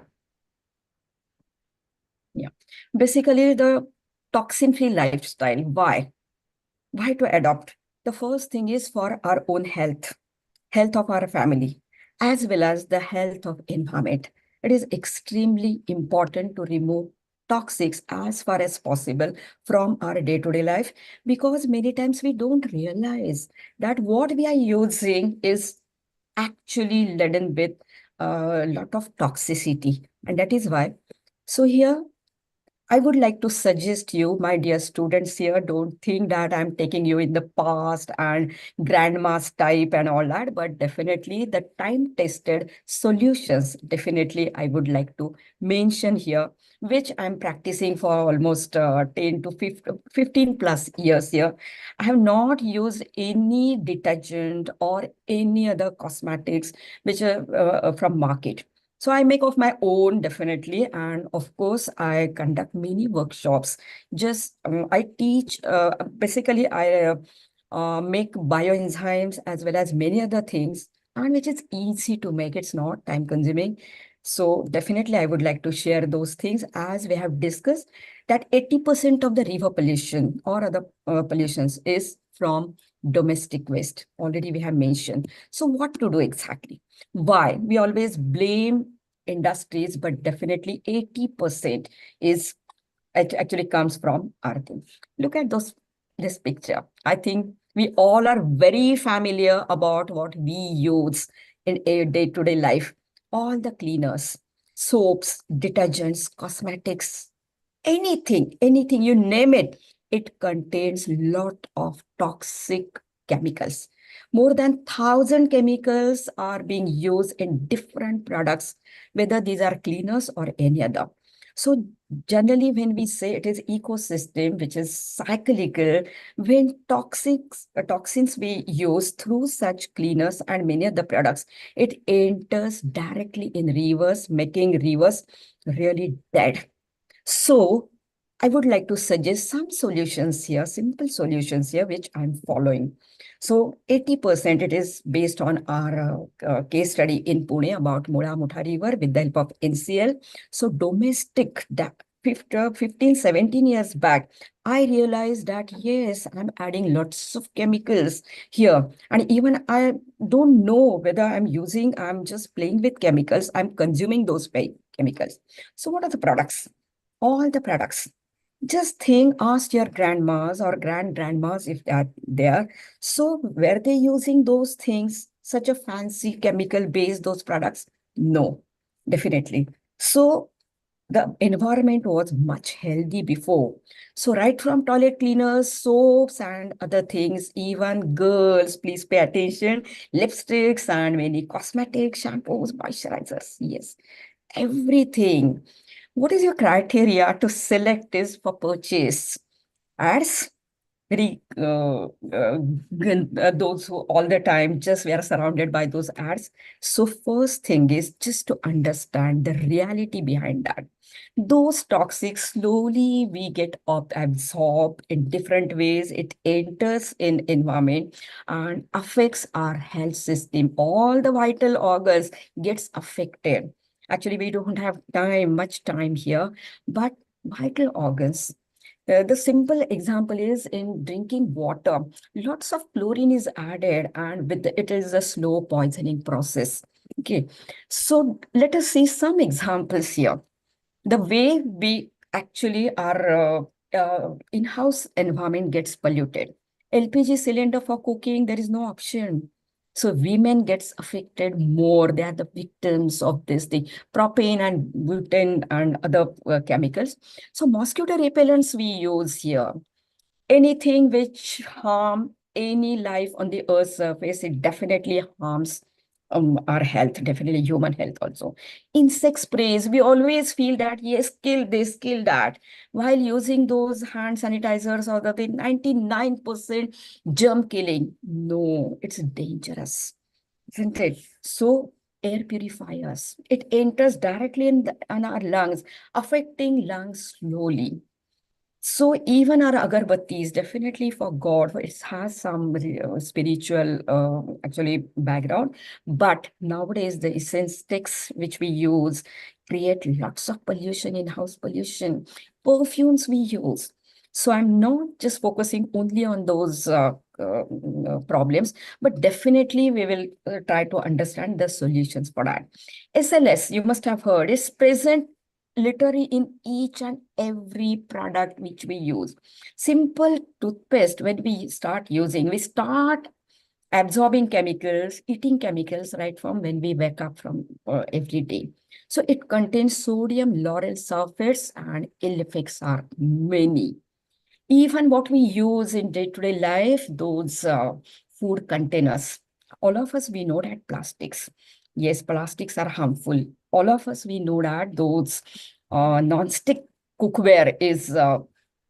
Basically, the toxin-free lifestyle. Why? Why to adopt? The first thing is for our own health of our family, as well as the health of environment. It is extremely important to remove toxics as far as possible from our day-to-day life, because many times we don't realize that what we are using is actually laden with a lot of toxicity. And that is why. So here, I would like to suggest you, my dear students here, don't think that I'm taking you in the past and grandma's type and all that, but definitely the time-tested solutions, definitely I would like to mention here, which I'm practicing for almost 10 to 15 plus years here. I have not used any detergent or any other cosmetics which are from market. So I make of my own, definitely. And of course, I conduct many workshops. Just I teach, basically, I make bioenzymes as well as many other things, and which is easy to make. It's not time consuming. So definitely, I would like to share those things, as we have discussed that 80% of the river pollution or other pollutions is from domestic waste. Already we have mentioned. So what to do exactly? Why? We always blame industries, but definitely 80% is it actually comes from our thing. Look at this picture. I think we all are very familiar about what we use in a day-to-day life. All the cleaners, soaps, detergents, cosmetics, anything, you name it, it contains lot of toxic chemicals. More than 1,000 chemicals are being used in different products, whether these are cleaners or any other. So generally, when we say it is ecosystem, which is cyclical, when toxins we use through such cleaners and many other products, it enters directly in rivers, making rivers really dead. So I would like to suggest some solutions here, simple solutions here, which I'm following. So 80% it is based on our case study in Pune about Mula Mutha River with the help of NCL. So domestic, 15, 17 years back, I realized that, yes, I'm adding lots of chemicals here. And even I don't know whether I'm just playing with chemicals. I'm consuming those chemicals. So what are the products? All the products. Just think, ask your grandmas or grandmas if they are there. So were they using those things, such a fancy chemical based those products? No, definitely. So the environment was much healthy before. So right from toilet cleaners, soaps and other things, even girls, please pay attention, lipsticks and many cosmetics, shampoos, moisturizers. Yes, everything. What is your criteria to select this for purchase? Ads? Very those who all the time just we are surrounded by those ads. So first thing is just to understand the reality behind that. Those toxics slowly we get absorbed in different ways. It enters in environment and affects our health system. All the vital organs gets affected. Actually, we don't have much time here, but vital organs. The simple example is in drinking water. Lots of chlorine is added, and it is a slow poisoning process. Okay, so let us see some examples here. The way we actually our in-house environment gets polluted. LPG cylinder for cooking, there is no option. So women gets affected more. They are the victims of this thing, propane and butane and other chemicals. So mosquito repellents we use here. Anything which harm any life on the earth's surface, it definitely harms our health, definitely human health also. Insect sprays, we always feel that, yes, kill this, kill that. While using those hand sanitizers or the 99% germ killing, no, it's dangerous, isn't it? So air purifiers, it enters directly in our lungs, affecting lungs slowly. So even our agarbattis, definitely for God, it has some spiritual actually background. But nowadays the incense sticks which we use create lots of pollution, in-house pollution. Perfumes we use. So I'm not just focusing only on those problems, but definitely we will try to understand the solutions for that. SLS, you must have heard, is present literally in each and every product which we use. Simple toothpaste, when we start using, we start absorbing chemicals, eating chemicals right from when we wake up from every day. So it contains sodium lauryl sulfates and ill effects are many. Even what we use in day-to-day life, those food containers, all of us, we know that plastics. Yes, plastics are harmful. All of us, we know that those non-stick cookware is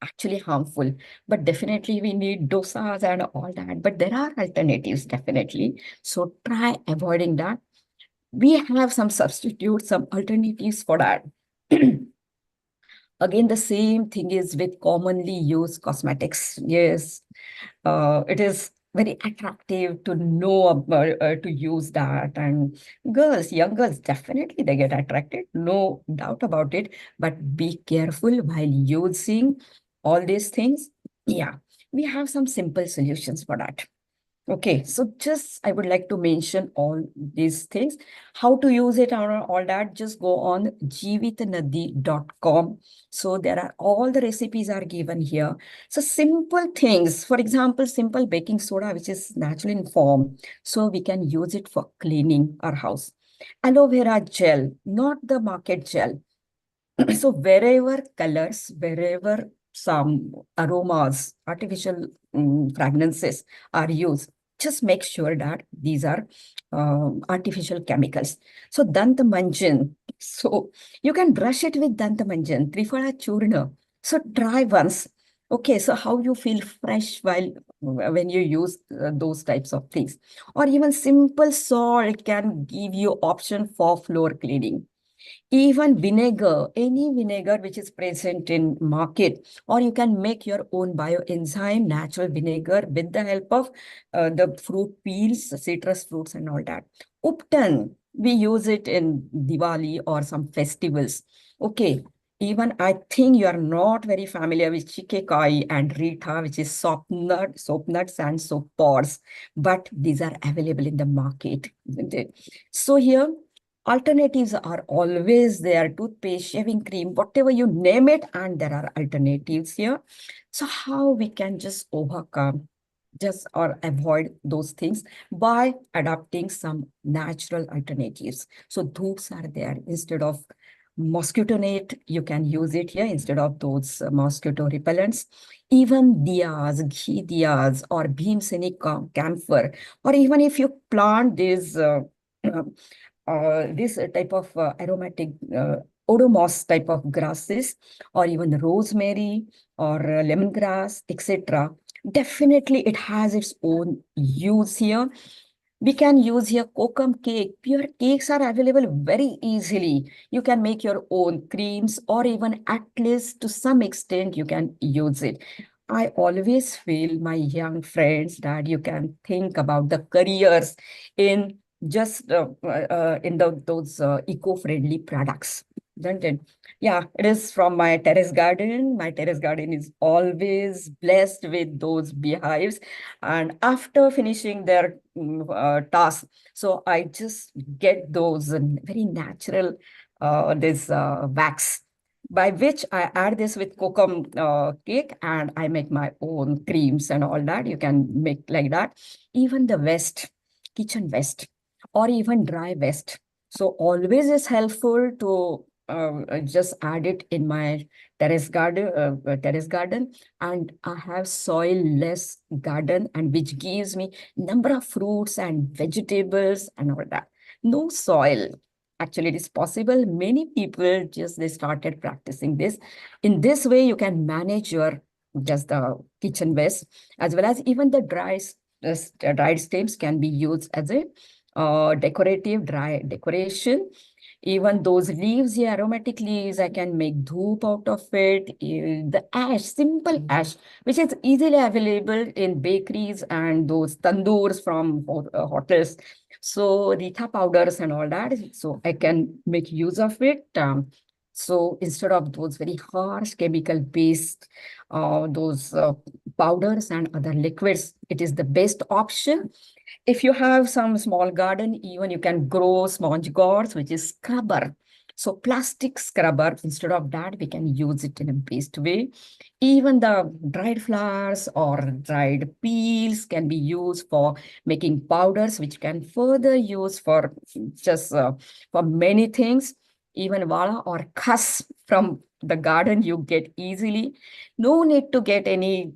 actually harmful. But definitely we need dosas and all that. But there are alternatives, definitely. So try avoiding that. We have some substitutes, some alternatives for that. Again, the same thing is with commonly used cosmetics. Yes, it is very attractive to know about, to use that. And girls, young girls, definitely they get attracted, no doubt about it. But be careful while using all these things. Yeah, we have some simple solutions for that. Okay, so just I would like to mention all these things. How to use it or all that, just go on jeevitnadi.com. So there are all the recipes are given here. So simple things, for example, simple baking soda, which is natural in form. So we can use it for cleaning our house. Aloe vera gel, not the market gel. So wherever colors, wherever some aromas, artificial fragrances are used, just make sure that these are artificial chemicals. So Dantamanjan, so you can brush it with Dantamanjan, Trifala Churna. So try once. Okay, so how you feel fresh while when you use those types of things. Or even simple salt can give you option for floor cleaning. Even vinegar, any vinegar which is present in market, or you can make your own bioenzyme natural vinegar with the help of the fruit peels, citrus fruits and all that. Uptan, we use it in Diwali or some festivals. Okay, even I think you are not very familiar with chikekai and rita, which is soap nuts and soap pods, but these are available in the market, isn't it? So here, alternatives are always there, toothpaste, shaving cream, whatever you name it, and there are alternatives here. So how we can just overcome just or avoid those things by adopting some natural alternatives. So those are there. Instead of mosquito net, you can use it here instead of those mosquito repellents. Even diyas, ghee diyas or bhimseni camphor, or even if you plant this type of aromatic odomos type of grasses, or even rosemary or lemongrass, etc. Definitely it has its own use here. We can use here kokum cake. Pure cakes are available very easily. You can make your own creams, or even at least to some extent you can use it. I always feel my young friends that you can think about the careers in just in those eco-friendly products, don't it? Yeah, it is from my terrace garden. My terrace garden is always blessed with those beehives. And after finishing their task, so I just get those very natural this wax, by which I add this with kokum cake and I make my own creams and all that. You can make like that. Even the waste, kitchen waste, or even dry waste. So always is helpful to just add it in my terrace garden, and I have soil-less garden, and which gives me number of fruits and vegetables and all that. No soil. Actually, it is possible. Many people just they started practicing this. In this way, you can manage your just the kitchen waste, as well as even the dried stems can be used as a decorative dry decoration. Even those leaves, the aromatic leaves, I can make dhoop out of it. The ash, simple ash, which is easily available in bakeries and those tandoors from hotels. So Rita powders and all that. So I can make use of it. So instead of those very harsh chemical based, those powders and other liquids, it is the best option. If you have some small garden, even you can grow sponge gourds, which is scrubber. So plastic scrubber, instead of that, we can use it in a best way. Even the dried flowers or dried peels can be used for making powders, which can further use for just for many things. Even wala or khas from the garden you get easily. No need to get any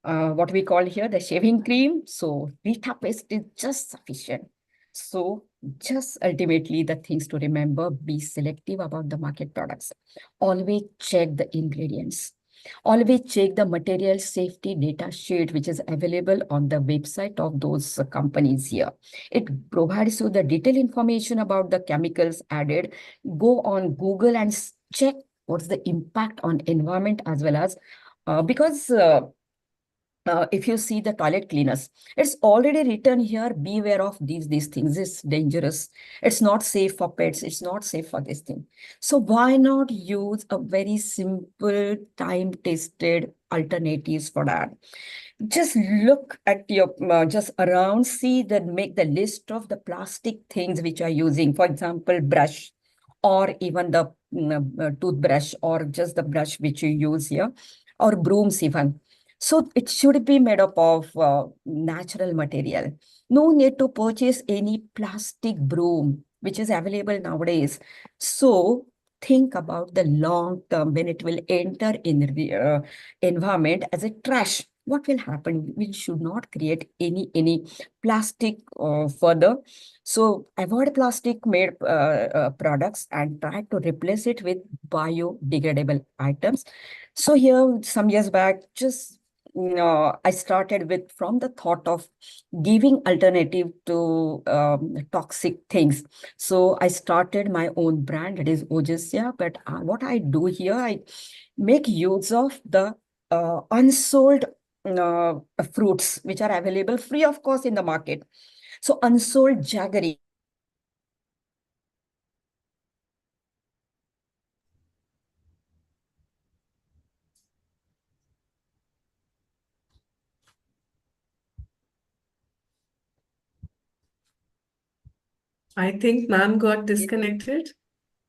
what we call here the shaving cream. So Rita paste is just sufficient. So just ultimately the things to remember, be selective about the market products. Always check the ingredients. Always check the material safety data sheet, which is available on the website of those companies here. It provides you the detailed information about the chemicals added. Go on Google and check what's the impact on environment as well as because if you see the toilet cleaners, it's already written here, beware of these things. It's dangerous. It's not safe for pets. It's not safe for this thing. So why not use a very simple, time-tested alternatives for that? Just look at your, just around, see that, make the list of the plastic things which are using. For example, brush, or even the toothbrush, or just the brush which you use here, or brooms even. So it should be made up of natural material. No need to purchase any plastic broom, which is available nowadays. So think about the long term when it will enter in the environment as a trash. What will happen? We should not create any plastic further. So avoid plastic made products and try to replace it with biodegradable items. So here, some years back, just I started with from the thought of giving alternative to toxic things. So I started my own brand, it is Ojesia. But what I do here, I make use of the unsold fruits which are available free of cost in the market. So unsold jaggery. I think ma'am got disconnected.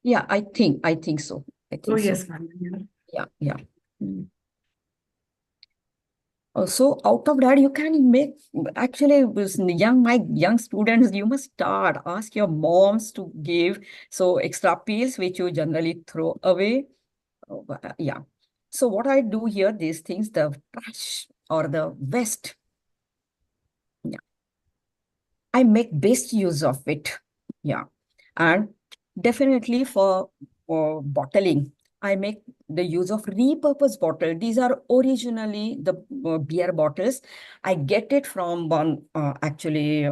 Yeah, I think so. I think Oh, so. yes, ma'am. Yeah. So out of that, you can make, actually, my young students, you must start, ask your moms to give. So extra peels, which you generally throw away. Yeah. So what I do here, these things, the trash or the waste, yeah, I make best use of it. Yeah. And definitely for bottling, I make the use of repurposed bottle. These are originally the beer bottles. I get it from one, actually,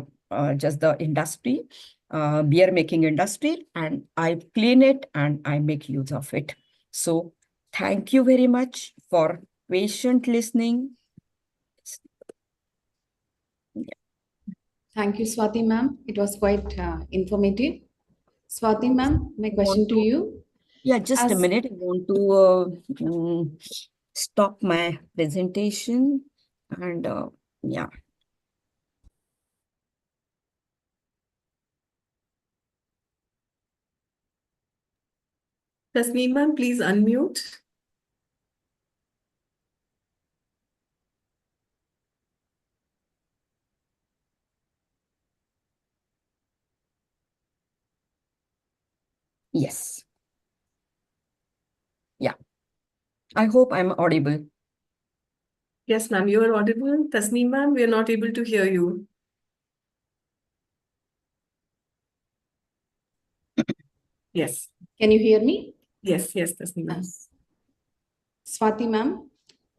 just the industry, beer making industry, and I clean it and I make use of it. So thank you very much for patient listening. Thank you, Swati ma'am. It was quite informative. Swati ma'am, my question to you. Yeah, just a As minute. I want to stop my presentation and yeah. Tasneem ma'am, please unmute. Yes. Yeah. I hope I'm audible. Yes, ma'am, you are audible. Tasneem ma'am, we are not able to hear you. Yes, can you hear me? yes, Tasneem ma'am. Yes. Swati ma'am,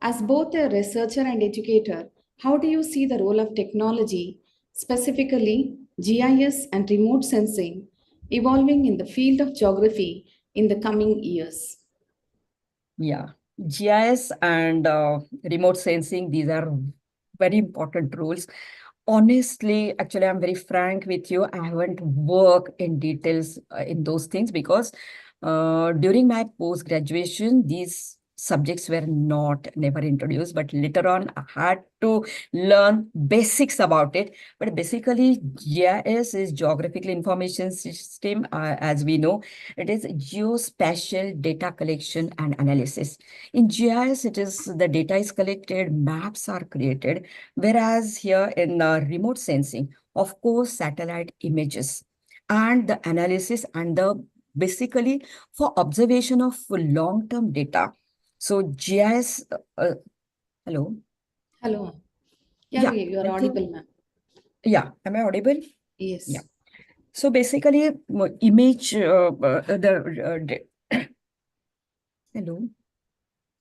as both a researcher and educator, how do you see the role of technology, specifically GIS and remote sensing, evolving in the field of geography in the coming years? Yeah. GIS and remote sensing, these are very important roles. Honestly, actually, I'm very frank with you. I haven't worked in details in those things because during my post-graduation, these subjects were never introduced, but later on I had to learn basics about it. But basically, GIS is Geographical Information System, as we know. It is geospatial data collection and analysis. In GIS, the data is collected, maps are created, whereas here in remote sensing, of course, satellite images and the analysis and the basically for observation of long-term data. So GIS, hello? Hello. Yeah, You are I think, audible, ma'am. yeah, am I audible? Yes. Yeah. So basically, image, hello?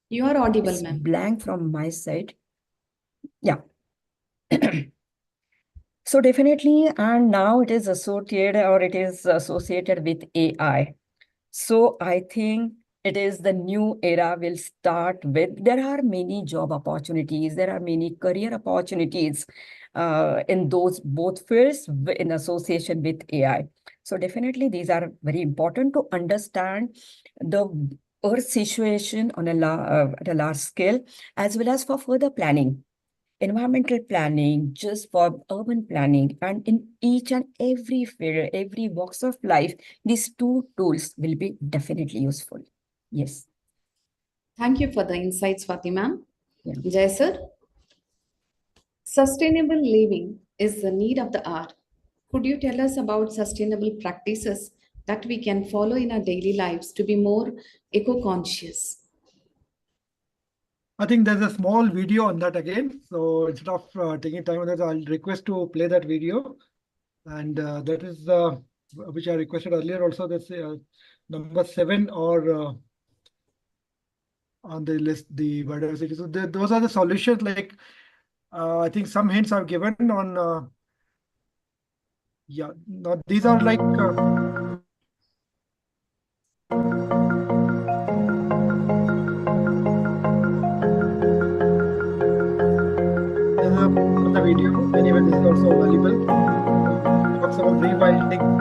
You are audible, It's ma'am. blank from my side. Yeah. So definitely, and now it is associated with AI. So I think it is the new era will start with, there are many job opportunities, there are many career opportunities in those both fields in association with AI. So definitely these are very important to understand the earth situation on at a large scale, as well as for further planning. Environmental planning, just for urban planning, and in each and every field, every walks of life, these two tools will be definitely useful. Yes. Thank you for the insights, Swati ma'am. Yeah. Jai sir. Sustainable living is the need of the hour. Could you tell us about sustainable practices that we can follow in our daily lives to be more eco-conscious? I think there's a small video on that again. So instead of taking time on that, I'll request to play that video. And that is which I requested earlier also. That's number 7 or on the list, the biodiversity. So those are the solutions. Like I think some hints I've given on. Yeah, no, these are like. There's another video. Anyway, this is also valuable. Talks about rewilding.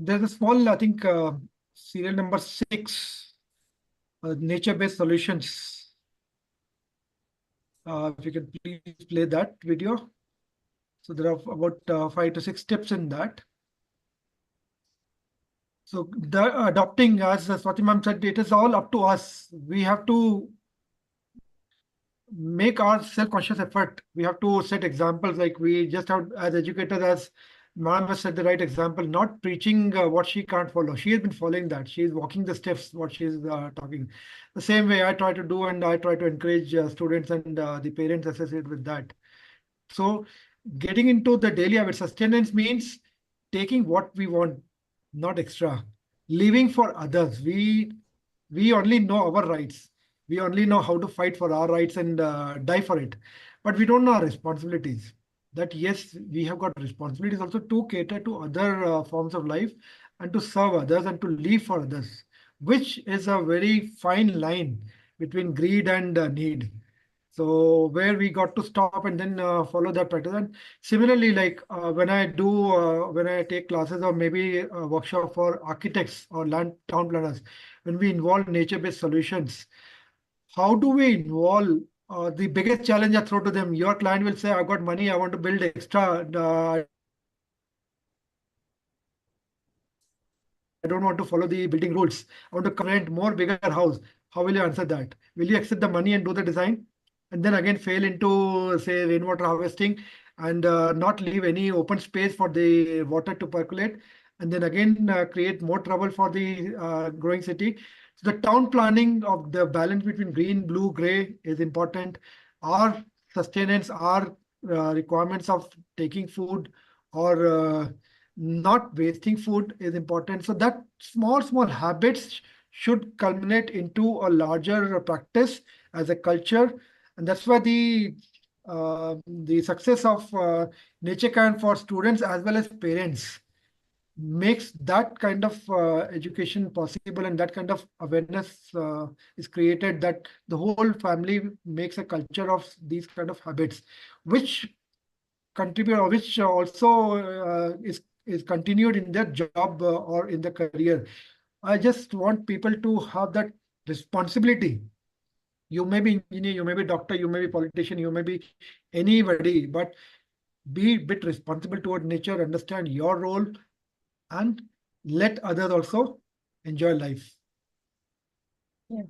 There's a small, I think, serial number 6, nature-based solutions. If you could please play that video. So there are about 5 to 6 steps in that. So the adopting, as Swati ma'am said, it is all up to us. We have to make our self-conscious effort. We have to set examples. Like we just have, as educators, as ma'am has set the right example, not preaching what she can't follow. She has been following that. She is walking the steps, what she is talking. The same way I try to do, and I try to encourage students and the parents associated with that. So getting into the daily habit, sustenance means taking what we want, not extra. Living for others. We only know our rights. We only know how to fight for our rights and die for it. But we don't know our responsibilities. That yes, we have got responsibilities also to cater to other forms of life and to serve others and to live for others. which is a very fine line between greed and need. So where we got to stop and then follow that practice. And similarly, like when I take classes or maybe a workshop for architects or land town planners, when we involve nature-based solutions, how do we involve the biggest challenge I throw to them? Your client will say, I've got money, I want to build extra. I don't want to follow the building rules. I want to come and rent more bigger house. How will you answer that? Will you accept the money and do the design? And then again fail into, say, rainwater harvesting and not leave any open space for the water to percolate, and then again create more trouble for the growing city. So the town planning of the balance between green, blue, gray is important. Our sustenance, our requirements of taking food or not wasting food is important. So that small habits should culminate into a larger practice as a culture, and that's why the success of nature can for students as well as parents makes that kind of education possible, and that kind of awareness is created, that the whole family makes a culture of these kind of habits, which contribute or which also is continued in their job or in the career. I just want people to have that responsibility. You may be engineer, you may be doctor, you may be politician, you may be anybody, but be a bit responsible toward nature, understand your role, and let others also enjoy life. Yeah.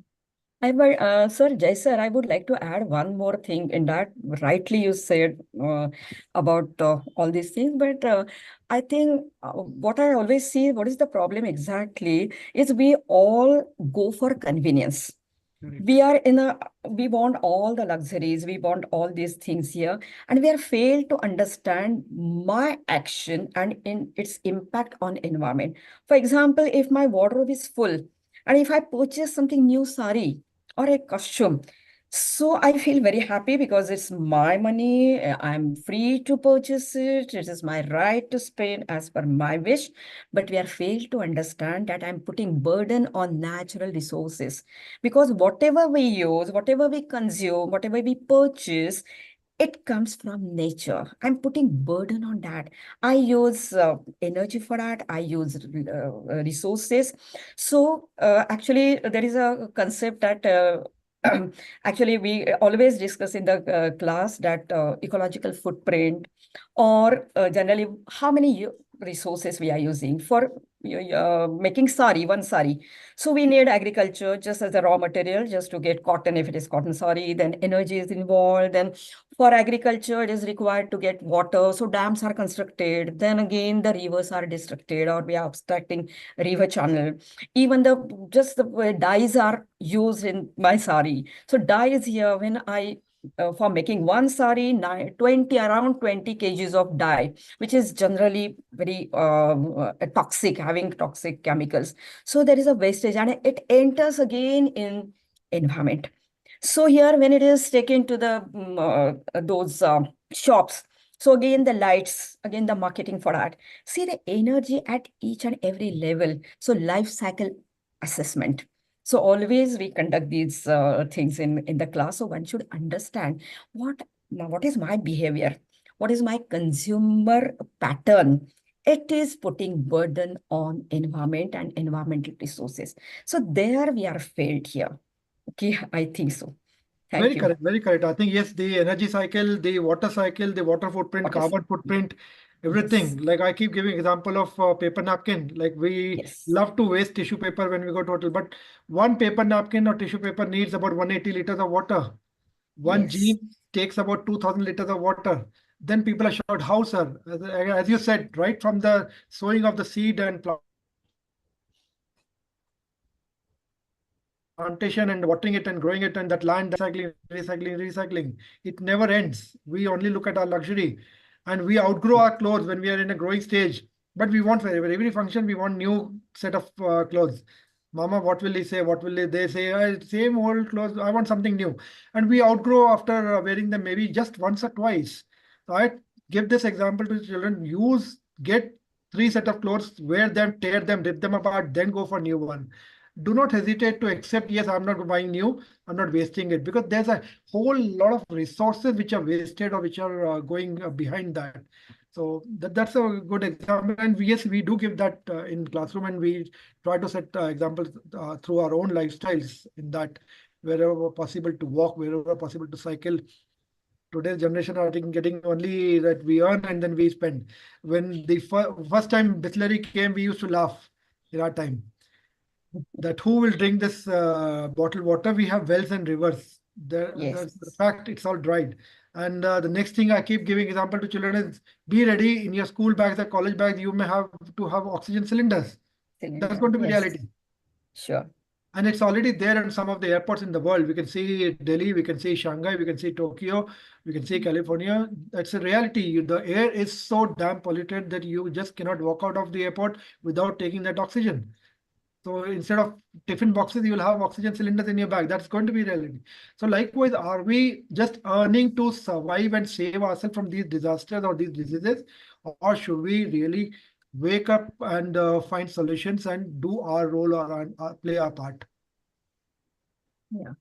Sir, Jai sir, I would like to add one more thing in that. Rightly you said about all these things, but I think what I always see, what is the problem exactly, is we all go for convenience. Correct. We want all the luxuries, we want all these things here, and we are failed to understand my action and in its impact on environment. For example, if my wardrobe is full, and if I purchase something new sari or a costume, so I feel very happy because it's my money, I'm free to purchase it, it is my right to spend as per my wish. But we are failed to understand that I'm putting burden on natural resources, because whatever we use, whatever we consume, whatever we purchase, it comes from nature. I'm putting burden on that. I use energy for that. I use resources. So actually, there is a concept that actually we always discuss in the class, that ecological footprint, or generally how many resources we are using for making sari, one sari. So we need agriculture just as a raw material, just to get cotton, if it is cotton sari, then energy is involved. Then for agriculture, it is required to get water. So dams are constructed. Then again, the rivers are destructed, or we are obstructing river channel. Even just the way dyes are used in my sari. So dyes here, when I for making one sari, around 20 kgs of dye, which is generally very toxic, having toxic chemicals. So there is a wastage, and it enters again in environment. So here, when it is taken to the those shops, so again the lights, again the marketing for that. See the energy at each and every level. So life cycle assessment. So always we conduct these things in the class. So one should understand what is my behavior, what is my consumer pattern. It is putting burden on environment and environmental resources. So there we are failed here. Okay, I think so. Thank Very you. correct, very correct. I think yes, the energy cycle, the water footprint, What is- carbon footprint, everything. Yes. Like I keep giving example of paper napkin. Like we Yes. love to waste tissue paper when we go to hotel, but one paper napkin or tissue paper needs about 180 liters of water. One Yes. jean takes about 2000 liters of water. Then people are short, how, sir? As you said, right from the sowing of the seed and plantation and watering it and growing it, and that land recycling. It never ends. We only look at our luxury, and we outgrow our clothes when we are in a growing stage. But we want for every function, we want new set of clothes. Mama, what will he say? What will they say? Same old clothes. I want something new, and we outgrow after wearing them maybe just once or twice. So I give this example to children. Get three set of clothes, wear them, tear them, rip them apart, then go for new one. do not hesitate to accept, yes, I'm not buying new, I'm not wasting it, because there's a whole lot of resources which are wasted or which are going behind that. So that's a good example. And yes, we do give that in classroom, and we try to set examples through our own lifestyles in that, wherever possible to walk, wherever possible to cycle. Today's generation are getting only that we earn and then we spend. When the first time Bisleri came, we used to laugh in our time that who will drink this bottled water? We have wells and rivers. Yes. The fact it's all dried. And the next thing I keep giving example to children is be ready in your school bags or college bags. You may have to have oxygen cylinders. That's Cylinder. going to be Yes. reality. Sure. And it's already there in some of the airports in the world. We can see Delhi, we can see Shanghai, we can see Tokyo, we can see California. That's a reality. The air is so damn polluted that you just cannot walk out of the airport without taking that oxygen. So instead of tiffin boxes, you will have oxygen cylinders in your bag. That's going to be reality. So likewise, are we just earning to survive and save ourselves from these disasters or these diseases? Or should we really wake up and find solutions and do our role or play our part? Yeah.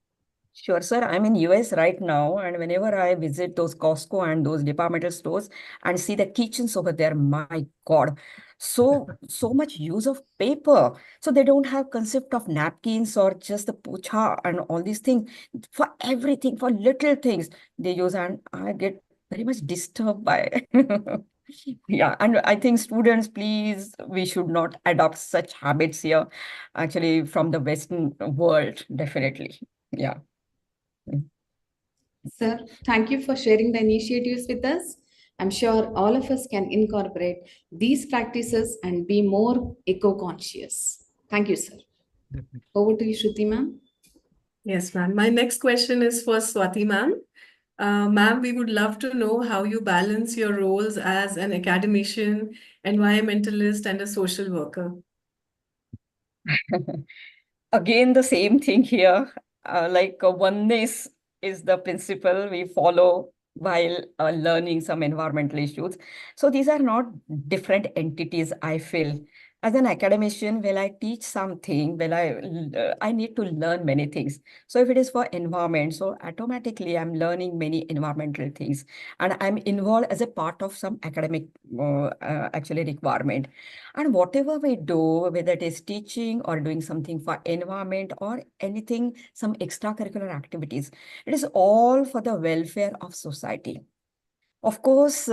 Sure, sir. I'm in US right now, and whenever I visit those Costco and those departmental stores and see the kitchens over there, my God, so much use of paper. So they don't have concept of napkins or just the pucha and all these things. For everything, for little things they use, and I get very much disturbed by Yeah, and I think students, please, we should not adopt such habits here, actually, from the Western world, definitely. Yeah. Sir, thank you for sharing the initiatives with us. I'm sure all of us can incorporate these practices and be more eco-conscious. Thank you, sir. Definitely. Over to you, Shruti ma'am. Yes, ma'am. My next question is for Swati ma'am. Ma'am, we would love to know how you balance your roles as an academician, environmentalist, and a social worker. Again, the same thing here. Oneness is the principle we follow while learning some environmental issues. So these are not different entities, I feel. As an academician, when I teach something, I need to learn many things. So if it is for environment, so automatically I'm learning many environmental things, and I'm involved as a part of some academic actually requirement. And whatever we do, whether it is teaching or doing something for environment or anything, some extracurricular activities, it is all for the welfare of society. Of course,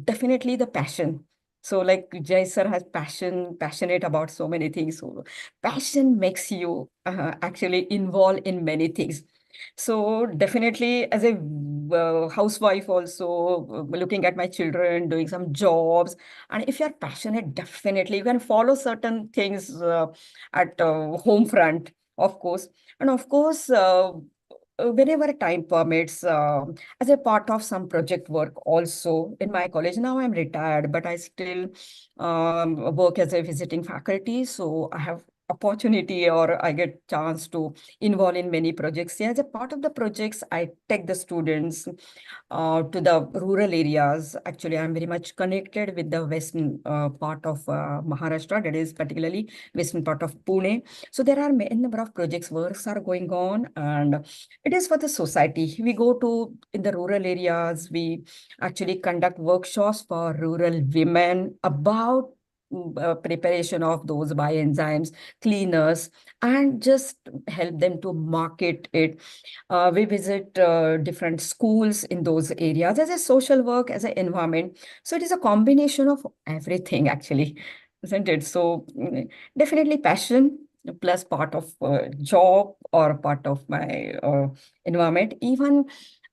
definitely the passion. So like Jay sir has passionate about so many things. So passion makes you actually involved in many things. So definitely as a housewife also, looking at my children, doing some jobs. And if you're passionate, definitely you can follow certain things at home front, of course. And of course, whenever time permits, as a part of some project work also in my college. Now I'm retired, but I still work as a visiting faculty. So I have opportunity or I get chance to involve in many projects. Yeah, as a part of the projects, I take the students to the rural areas. Actually, I'm very much connected with the western part of Maharashtra, that is particularly western part of Pune. So there are many number of projects, works are going on, and it is for the society. We go to in the rural areas, we actually conduct workshops for rural women about preparation of those bioenzymes, cleaners, and just help them to market it. We visit different schools in those areas as a social work, as an environment. So it is a combination of everything, actually, isn't it? So definitely passion plus part of job or part of my environment. Even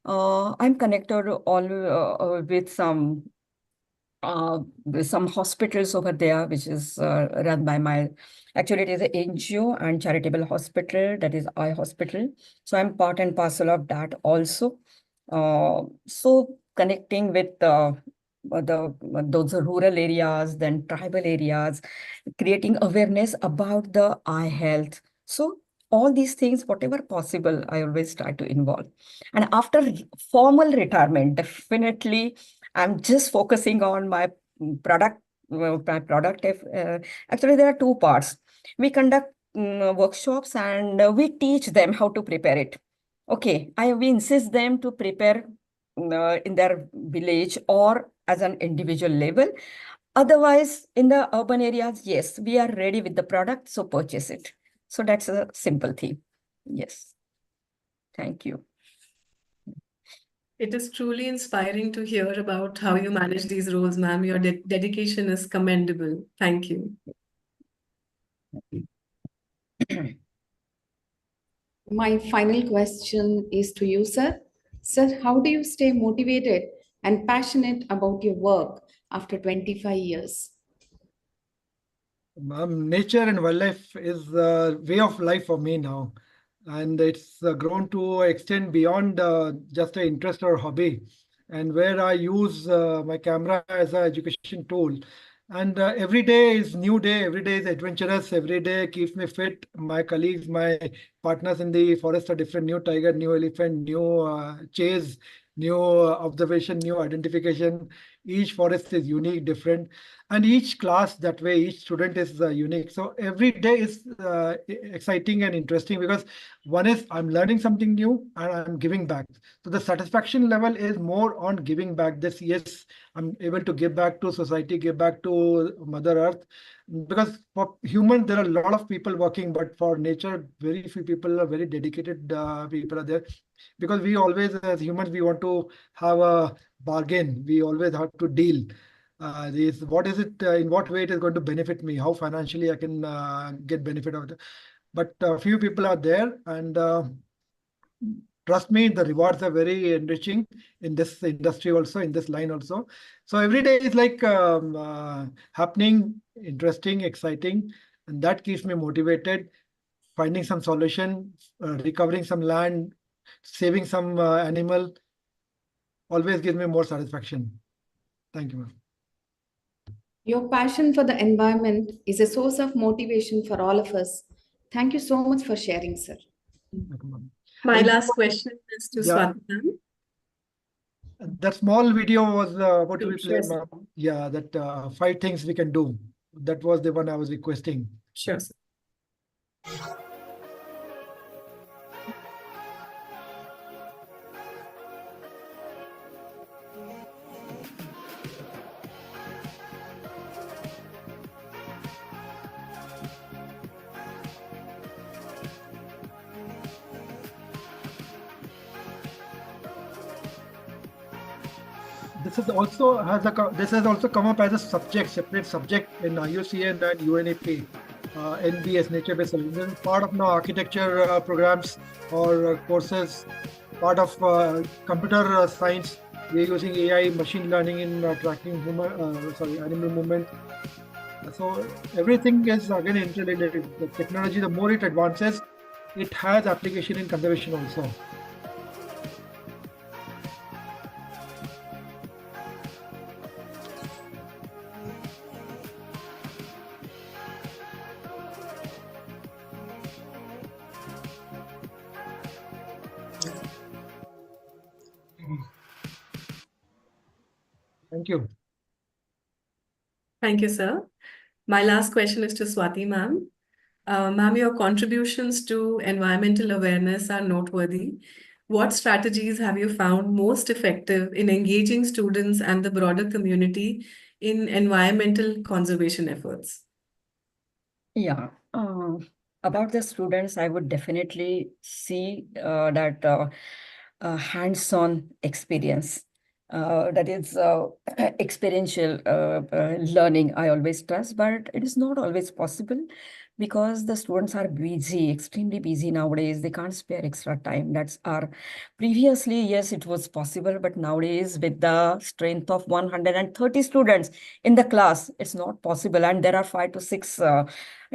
I'm connected all with some hospitals over there, which is run by actually it is an NGO and charitable hospital, that is Eye Hospital. So I'm part and parcel of that also. So connecting with those rural areas, then tribal areas, creating awareness about the eye health. So all these things, whatever possible, I always try to involve. And after formal retirement, definitely I'm just focusing on my product. Actually, there are two parts. We conduct workshops, and we teach them how to prepare it. Okay, we insist them to prepare in their village or as an individual level. Otherwise, in the urban areas, yes, we are ready with the product, so purchase it. So that's a simple thing. Yes. Thank you. It is truly inspiring to hear about how you manage these roles, ma'am. Your dedication is commendable. Thank you. My final question is to you, sir. Sir, how do you stay motivated and passionate about your work after 25 years? Nature and wildlife is a way of life for me now, and it's grown to extend beyond just an interest or hobby, and where I use my camera as an education tool. And every day is new day, every day is adventurous, every day keeps me fit. My colleagues, my partners in the forest are different, new tiger, new elephant, new chase, new observation, new identification. Each forest is unique, different, and each class that way, each student is unique. So every day is exciting and interesting, because one is I'm learning something new and I'm giving back. So the satisfaction level is more on giving back. This, yes, I'm able to give back to society, give back to Mother Earth. Because for human, there are a lot of people working, but for nature, very few people are very dedicated people are there. Because we always, as humans, we want to have a bargain. We always have to deal. This, what is it? In what way it is going to benefit me? How financially I can get benefit of it? But few people are there, and trust me, the rewards are very enriching in this industry, also in this line also. So every day is like happening, interesting, exciting, and that keeps me motivated. Finding some solution, recovering some land, saving some animal, always gives me more satisfaction. Thank you, ma'am. Your passion for the environment is a source of motivation for all of us. Thank you so much for sharing, sir. Thank you, ma'am. My And last question is to yeah, Swati, ma'am. that small video was about to be Sure, played, sir. ma'am. Yeah, that 5 things we can do. That was the one I was requesting. Sure, sir. This is also this has also come up as a separate subject in IUCN and UNEP, NBS, nature-based solutions. Part of now architecture programs or courses, part of computer science. We are using AI, machine learning in tracking animal movement. So everything is again interrelated. The technology, the more it advances, it has application in conservation also. Thank you. Thank you, sir. My last question is to Swati, ma'am. Ma'am, your contributions to environmental awareness are noteworthy. What strategies have you found most effective in engaging students and the broader community in environmental conservation efforts? Yeah, about the students, I would definitely see that hands-on experience. That is experiential learning, I always trust, but it is not always possible because the students are busy, extremely busy nowadays. They can't spare extra time. That's our previously, yes, it was possible, but nowadays with the strength of 130 students in the class, it's not possible. And there are 5 to 6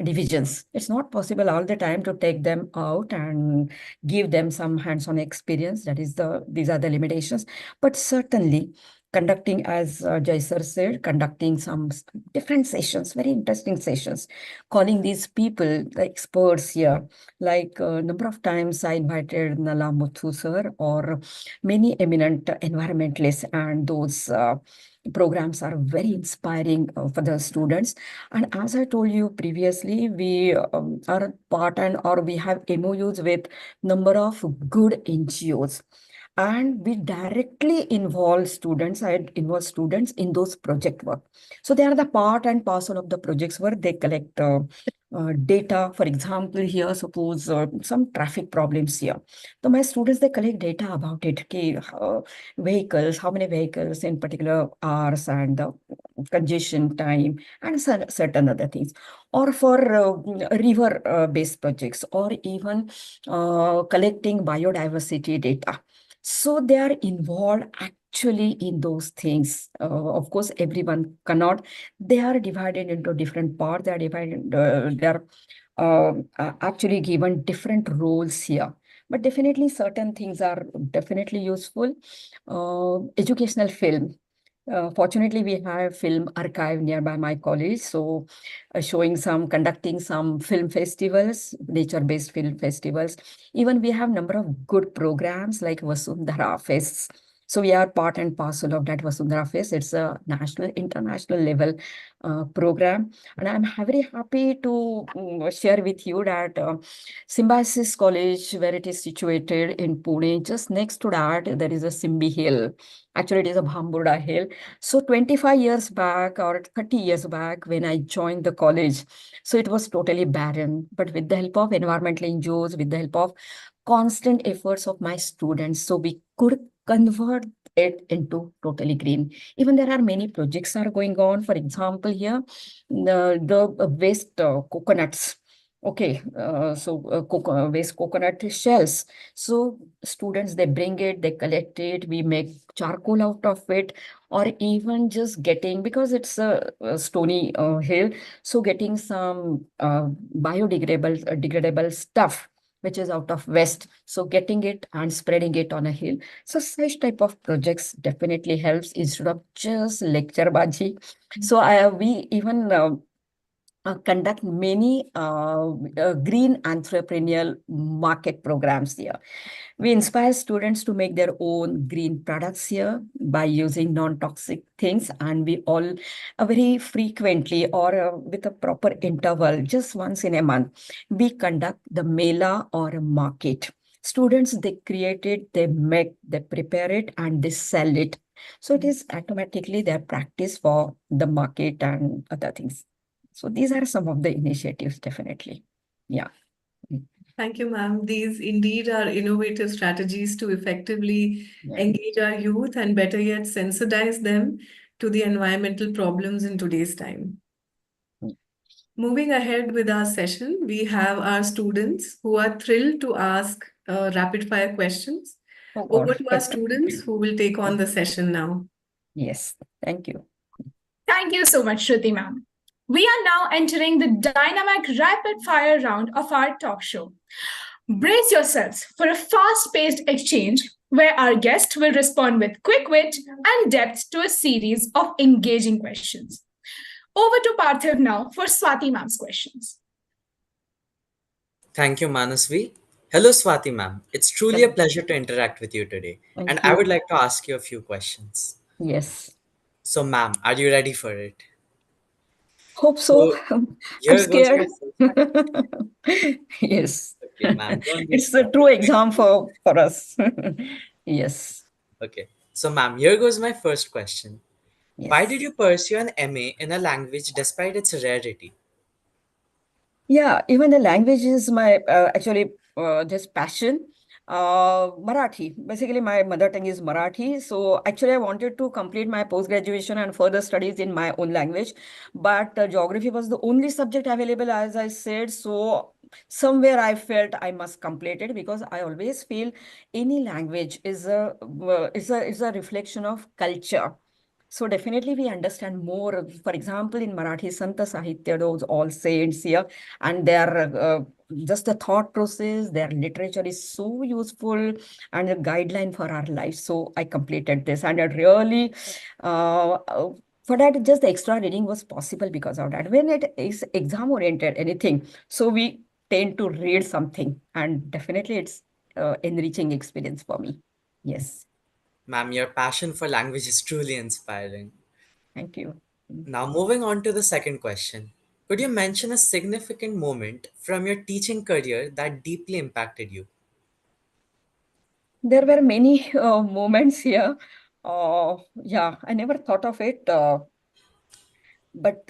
divisions. It's not possible all the time to take them out and give them some hands-on experience. These are the limitations. But certainly, conducting, as Jaisar said, conducting some different sessions, very interesting sessions, calling these people, the experts here. Like a number of times I invited Nala Muthu sir or many eminent environmentalists, and those programs are very inspiring for the students. And as I told you previously, we are part and or we have MOUs with number of good NGOs. And we directly involve students, I involve students in those project work. So they are the part and parcel of the projects where they collect data. For example, here, suppose some traffic problems here. So my students, they collect data about it. Okay, vehicles, how many vehicles in particular hours and the congestion time and certain other things. Or for river-based projects, or even collecting biodiversity data. So they are involved actually in those things. Of course, everyone cannot. They are divided into different parts. They are divided. They are actually given different roles here. But definitely, certain things are definitely useful. Educational film. Fortunately, we have film archive nearby my college, so conducting some film festivals, nature-based film festivals. Even we have number of good programs like Vasundhara Fests. So we are part and parcel of that Vasundhara Fest. It's a national, international level program. And I'm very happy to share with you that Symbiosis College, where it is situated in Pune, just next to that, there is a Simbi Hill. Actually, it is a Bhamburda Hill. So 25 years back or 30 years back when I joined the college, so it was totally barren. But with the help of environmental NGOs, with the help of constant efforts of my students, so we could convert it into totally green. Even there are many projects are going on. For example, here, the waste coconuts. Okay, waste coconut shells. So students, they bring it, they collect it, we make charcoal out of it, or even just getting, because it's a stony hill, so getting some degradable stuff, which is out of waste. So getting it and spreading it on a hill. So such type of projects definitely helps instead of just lecture baji. So we even conduct many green entrepreneurial market programs here. We inspire students to make their own green products here by using non-toxic things, and we all very frequently or with a proper interval, just once in a month, we conduct the mela or a market. Students, they create it, they make, they prepare it, and they sell it. So it is automatically their practice for the market and other things. So these are some of the initiatives, definitely. Yeah. Thank you, ma'am. These indeed are innovative strategies to effectively engage our youth and better yet sensitize them to the environmental problems in today's time. Moving ahead with our session, we have our students who are thrilled to ask rapid fire questions. Over to our students who will take on the session now. Yes, thank you. Thank you so much, Shruti ma'am. We are now entering the dynamic rapid fire round of our talk show. Brace yourselves for a fast paced exchange where our guest will respond with quick wit and depth to a series of engaging questions. Over to Parthiv now for Swati ma'am's questions. Thank you, Manasvi. Hello, Swati ma'am. It's truly a pleasure to interact with you today. Thank I you. would like to ask you a few questions. Yes. So, ma'am, are you ready for it? Hope so. I'm Here goes scared. my Yes. Okay, ma'am, don't be It's a true exam for us. Yes. Okay. So, ma'am, here goes my first question. Why Yes. did you pursue an MA in a language despite its rarity? Yeah, even the language is my actually just passion. Marathi. Basically, my mother tongue is Marathi. So actually, I wanted to complete my post-graduation and further studies in my own language. But geography was the only subject available, as I said. So somewhere I felt I must complete it, because I always feel any language is a reflection of culture. So definitely we understand more. For example, in Marathi Santa Sahitya, those all saints here, and their just the thought process, their literature is so useful and a guideline for our life. So I completed this, and it really, for that, just the extra reading was possible because of that. When it is exam oriented, anything, so we tend to read something, and definitely it's enriching experience for me. Yes, Ma'am, your passion for language is truly inspiring. thank you. Now, moving on to the second question. Could you mention a significant moment from your teaching career that deeply impacted you? There were many moments here. Yeah, I never thought of it, but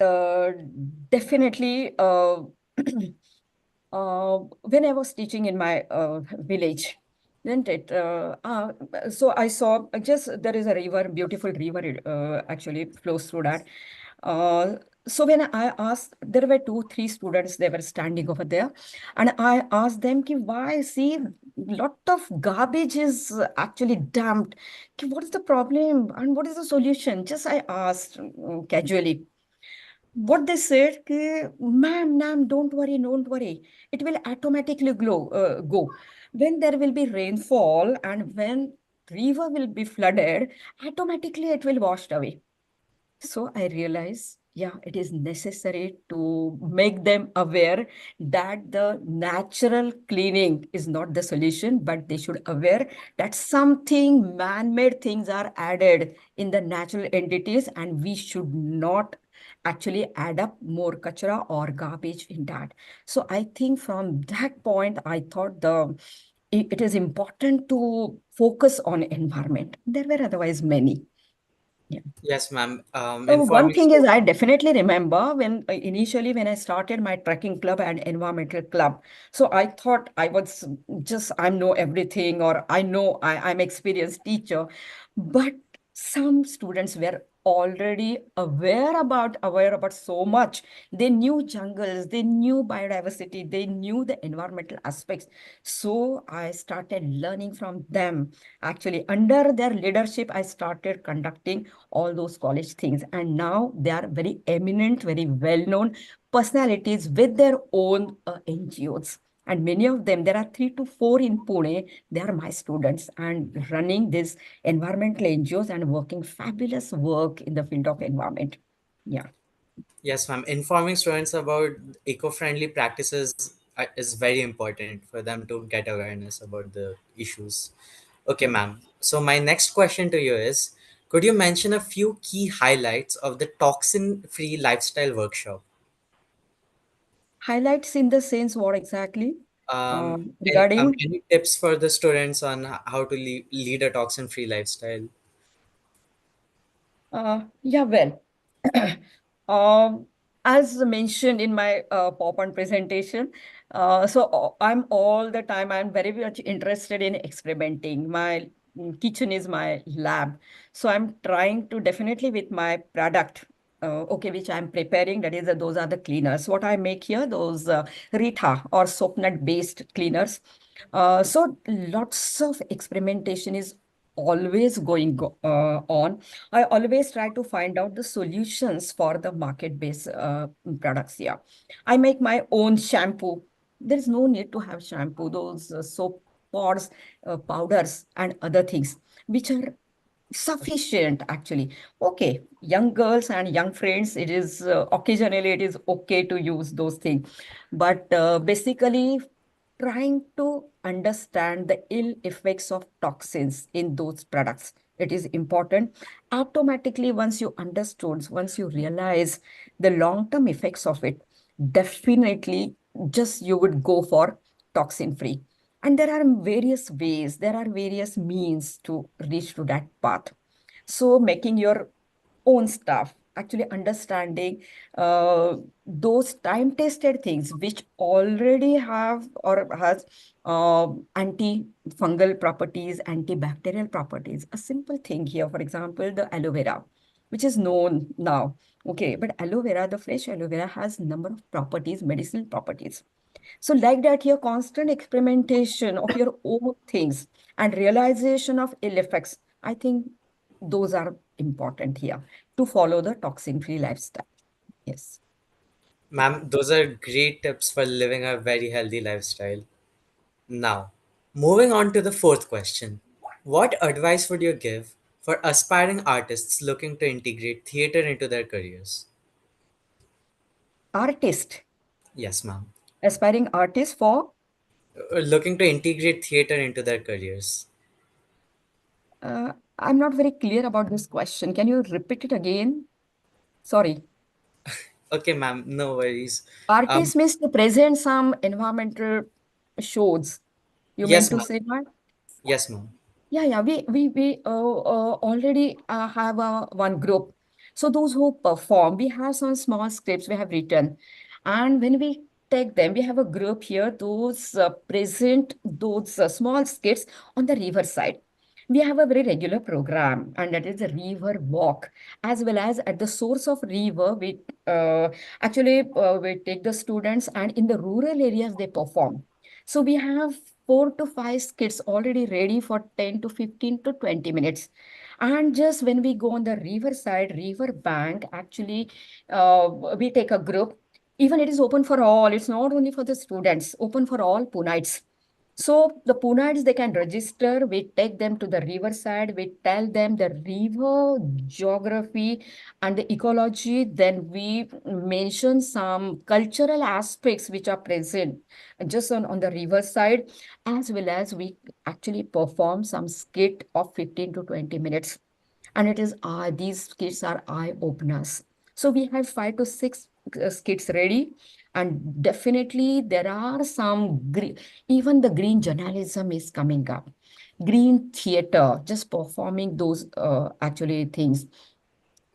definitely when I was teaching in my village, didn't it? So I saw just there is a river, beautiful river, actually flows through that. Uh, so when I asked, there were two, three students, they were standing over there, and I asked them, ki, why? See, lot of garbage is actually dumped. Ki, what is the problem and what is the solution? Just I asked casually. What they said, ki, ma'am, don't worry. It will automatically go. When there will be rainfall and when river will be flooded, automatically it will washed away. So I realized, yeah, it is necessary to make them aware that the natural cleaning is not the solution, but they should aware that something man-made things are added in the natural entities, and we should not actually add up more kachra or garbage in that. So I think from that point, I thought it is important to focus on environment. There were otherwise many. Yeah. Yes, ma'am. So one Informing thing is, students. I definitely remember when initially when I started my trekking club and environmental club. So I thought I was just, I know everything, or I know I'm experienced teacher. But some students were already aware about so much. They knew jungles, they knew biodiversity, they knew the environmental aspects. So I started learning from them. Actually, under their leadership, I started conducting all those college things. And now they are very eminent, very well-known personalities with their own NGOs. And many of them, there are 3 to 4 in Pune, they are my students and running these environmental NGOs and working fabulous work in the field of environment. Yeah. Yes, ma'am. Informing students about eco-friendly practices is very important for them to get awareness about the issues. Okay, ma'am. So my next question to you is, could you mention a few key highlights of the toxin-free lifestyle workshop? Highlights in the sense what exactly? And Regarding any tips for the students on how to lead a toxin-free lifestyle? Yeah, well, um, as mentioned in my PowerPoint presentation, I'm all the time, I'm very much interested in experimenting. My kitchen is my lab. So I'm trying to definitely with my product, okay, which I'm preparing, that is, those are the cleaners. What I make here, those Rita or soap nut based cleaners. So lots of experimentation is always on. I always try to find out the solutions for the market-based products. Yeah, I make my own shampoo. There is no need to have shampoo. Those soap pods, powders, and other things, which are sufficient actually. Okay, young girls and young friends, it is occasionally it is okay to use those things, but basically trying to understand the ill effects of toxins in those products, it is important. Automatically, once you understood, once you realize the long-term effects of it, definitely just you would go for toxin free. And there are various ways, there are various means to reach to that path. So making your own stuff, actually understanding those time-tested things which already have or has anti-fungal properties, antibacterial properties. A simple thing here, for example, the aloe vera, which is known now. Okay, but aloe vera, the fresh aloe vera has number of properties, medicinal properties. So like that, your constant experimentation of your own things and realization of ill effects, I think those are important here to follow the toxin-free lifestyle. Yes. Ma'am, those are great tips for living a very healthy lifestyle. Now, moving on to the fourth question. What advice would you give for aspiring artists looking to integrate theater into their careers? Artist, Yes, ma'am. aspiring artist for, Looking to integrate theater into their careers. I'm not very clear about this question. Can you repeat it again? Sorry. Okay, ma'am, no worries. Artist means to present some environmental shows. You meant Yes, to ma'am. say that? Yes, ma'am. Yeah. We already have one group. So those who perform, we have some small scripts we have written, and when we take them, we have a group here. Those present those small skits on the river side. We have a very regular program, and that is a river walk, as well as at the source of river. We take the students, and in the rural areas they perform. So we have 4 to 5 skits already ready for 10 to 15 to 20 minutes. And just when we go on the river side, river bank, actually, we take a group. Even it is open for all. It's not only for the students, open for all Punites. So the Punites, they can register. We take them to the riverside. We tell them the river geography and the ecology. Then we mention some cultural aspects which are present just on the riverside, as well as we actually perform some skit of 15 to 20 minutes. And it is these skits are eye openers. So we have 5 to 6 skits ready, and definitely there are some green, even the green journalism is coming up, green theater, just performing those actually things.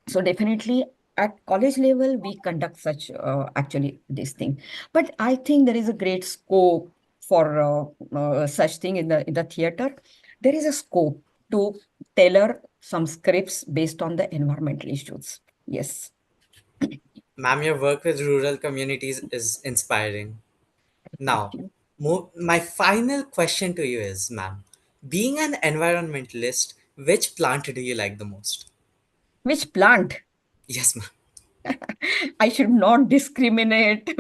So definitely at college level, we conduct such actually this thing. But I think there is a great scope for such thing in the theater. There is a scope to tailor some scripts based on the environmental issues. Yes. Ma'am, your work with rural communities is inspiring. Thank Now, you. my final question to you is, ma'am, being an environmentalist, which plant do you like the most? Which plant? Yes, ma'am. I should not discriminate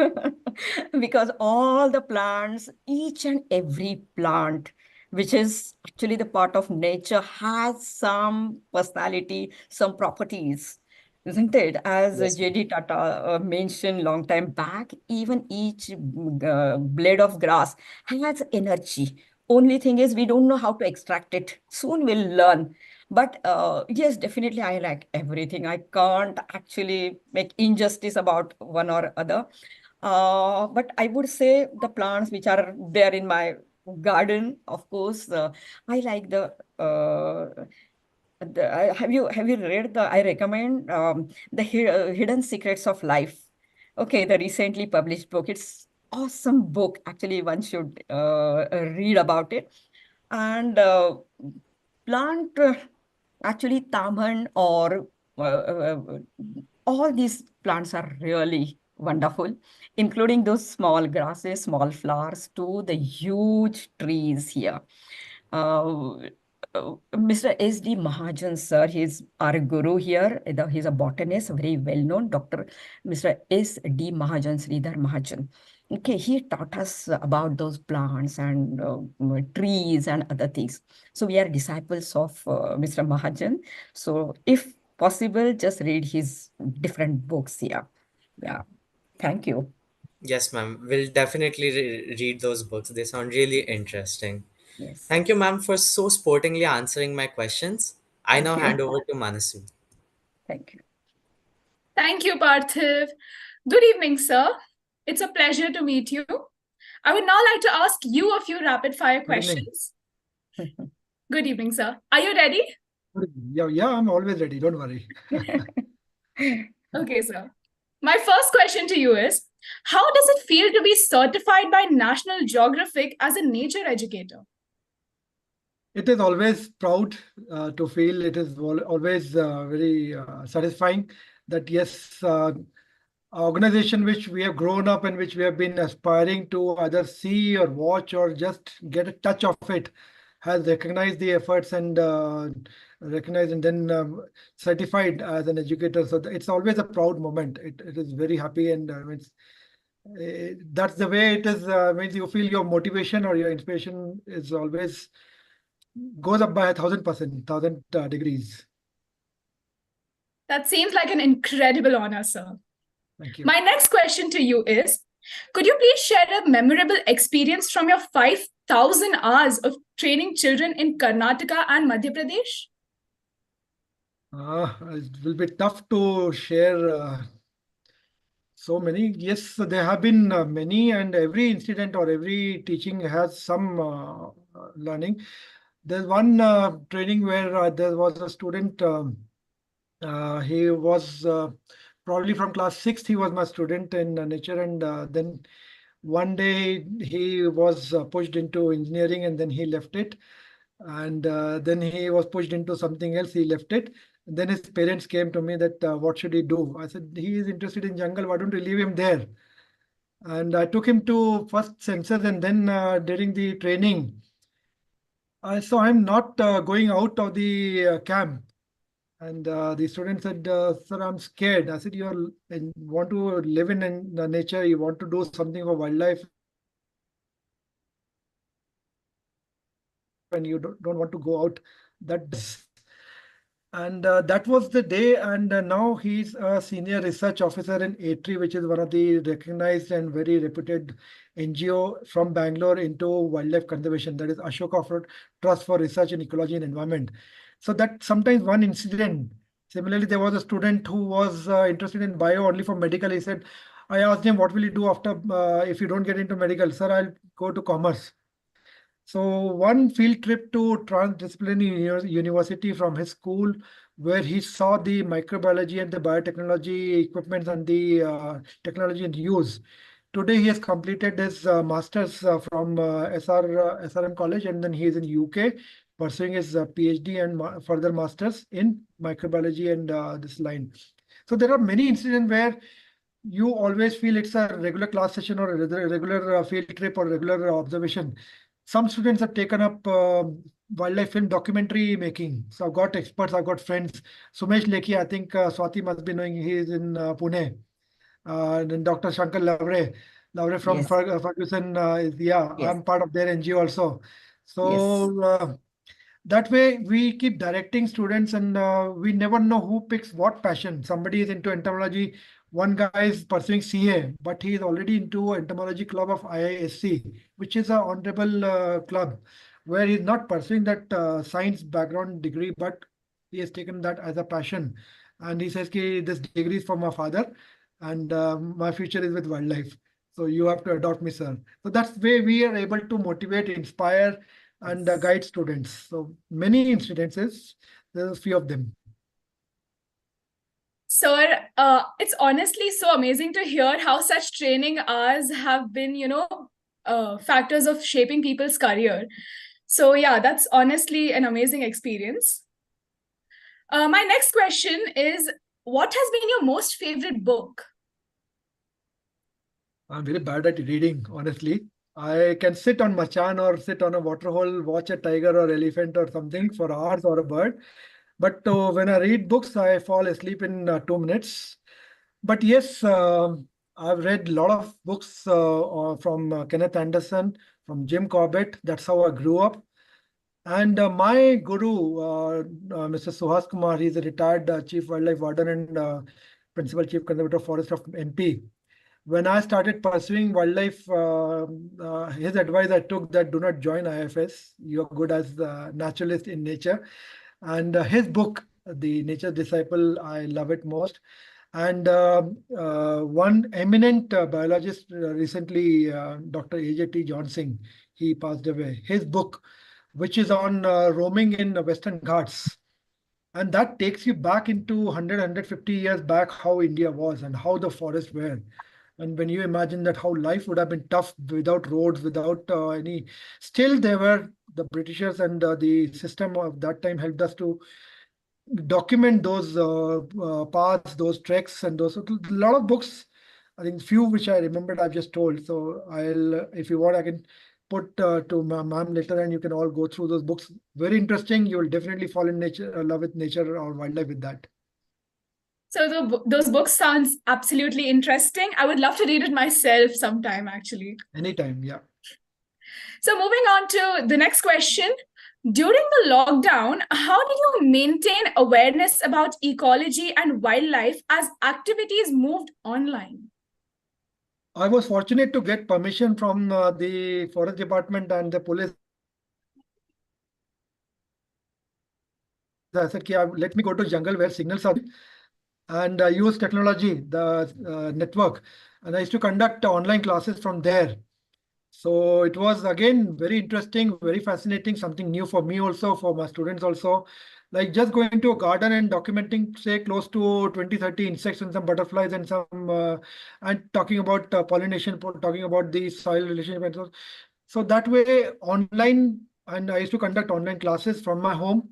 because all the plants, each and every plant, which is actually the part of nature, has some personality, some properties, isn't it? As Yes, ma'am. J.D. Tata mentioned long time back, even each blade of grass has energy. Only thing is we don't know how to extract it. Soon we'll learn. But yes, definitely, I like everything. I can't actually make injustice about one or other. But I would say the plants which are there in my garden, of course, I like have you read I recommend Hidden Secrets of Life. Okay, the recently published book. It's awesome book. Actually, one should read about it. And plant actually taman or all these plants are really wonderful, including those small grasses, small flowers to the huge trees here. uh, Mr. S.D. Mahajan, sir, he's our guru here. He's a botanist, very well known, Dr. Mr. S.D. Mahajan, Sridhar Mahajan. Okay, he taught us about those plants and trees and other things. So we are disciples of Mr. Mahajan. So if possible, just read his different books here. Yeah, thank you. Yes, ma'am. We'll definitely read those books. They sound really interesting. Yes, Thank you, ma'am, for so sportingly answering my questions. I thank now you. hand over to Manasu. Thank you. Thank you, Parthiv. Good evening, sir. It's a pleasure to meet you. I would now like to ask you a few rapid fire Good evening. questions. Good evening, sir. Are you ready? Yeah, I'm always ready. Don't worry. Okay, sir. My first question to you is, how does it feel to be certified by National Geographic as a nature educator? It is always proud to feel. It is always very satisfying that yes, organization which we have grown up and which we have been aspiring to either see or watch or just get a touch of it has recognized the efforts and recognized and then certified as an educator. So it's always a proud moment. It is very happy, and that's the way it is. Means you feel your motivation or your inspiration is always goes up by 1,000%, 1,000 degrees. That seems like an incredible honor, sir. Thank you. My next question to you is, could you please share a memorable experience from your 5,000 hours of training children in Karnataka and Madhya Pradesh? It will be tough to share so many. Yes, there have been many, and every incident or every teaching has some learning. There's one training where there was a student. He was probably from class 6th. He was my student in nature, and then one day he was pushed into engineering, and then he left it. And then he was pushed into something else. He left it. And then his parents came to me that what should he do? I said, he is interested in jungle. Why don't you leave him there? And I took him to first sensors, and then during the training, I saw him not going out of the camp. And the student said, sir, I'm scared. I said, you want to live in nature, you want to do something for wildlife, and you don't want to go out. And that was the day. And now he's a senior research officer in ATRI, which is one of the recognized and very reputed NGO from Bangalore into wildlife conservation. That is Ashoka Trust for Research in Ecology and Environment. So that sometimes one incident. Similarly, there was a student who was interested in bio only for medical. He said, I asked him, what will you do after if you don't get into medical? Sir, I'll go to commerce. So one field trip to transdisciplinary university from his school, where he saw the microbiology and the biotechnology equipment and the technology in use. Today he has completed his master's from SRM College, and then he is in UK pursuing his PhD and further masters in microbiology and this line. So there are many incidents where you always feel it's a regular class session or a regular field trip or regular observation. Some students have taken up wildlife film documentary making. So I've got experts, I've got friends. Sumesh Lekhi, I think Swati must be knowing, he is in Pune. Then Dr. Shankar Lavre from Yes. Ferguson, Yes. I'm part of their NGO also. Yes. So that way we keep directing students, and we never know who picks what passion. Somebody is into entomology, one guy is pursuing CA, but he is already into entomology club of IISC, which is an honorable club, where he's not pursuing that science background degree, but he has taken that as a passion. And he says, this degree is for my father, and my future is with wildlife. So you have to adopt me, sir. So that's the way we are able to motivate, inspire, and Yes. guide students. So many incidences, there's a few of them. Sir, it's honestly so amazing to hear how such training hours have been, factors of shaping people's career. So yeah, that's honestly an amazing experience. My next question is, what has been your most favorite book? I'm very bad at reading, honestly. I can sit on Machan or sit on a waterhole, watch a tiger or elephant or something for hours, or a bird. But when I read books, I fall asleep in 2 minutes. But yes, I've read a lot of books from Kenneth Anderson, from Jim Corbett. That's how I grew up. And my guru, Mr. Suhas Kumar, he's a retired Chief Wildlife Warden and Principal Chief Conservator of Forest of MP. When I started pursuing wildlife, his advice I took that do not join IFS. You're good as a naturalist in nature. And his book, The Nature Disciple, I love it most. And one eminent biologist recently, Dr. AJT Johnson, he passed away. His book, which is on roaming in the Western Ghats. And that takes you back into 100, 150 years back, how India was and how the forests were. And when you imagine that how life would have been tough without roads, without any, still there were the Britishers and the system of that time helped us to document those paths, those treks, and those, a lot of books. I think few which I remembered I've just told. So if you want, I can put to ma'am later, and you can all go through those books. Very interesting. You will definitely fall in nature, love with nature or wildlife with that. So those books sounds absolutely interesting. I would love to read it myself sometime, actually. Anytime, yeah. So moving on to the next question. During the lockdown, how did you maintain awareness about ecology and wildlife as activities moved online? I was fortunate to get permission from the forest department and the police. I said, let me go to jungle where signals are, and use technology, the network. And I used to conduct online classes from there. So it was again very interesting, very fascinating, something new for me also, for my students also. Like just going to a garden and documenting, say, close to 20, 30 insects and some butterflies and some, and talking about pollination, talking about the soil relationship and so. So that way online, and I used to conduct online classes from my home.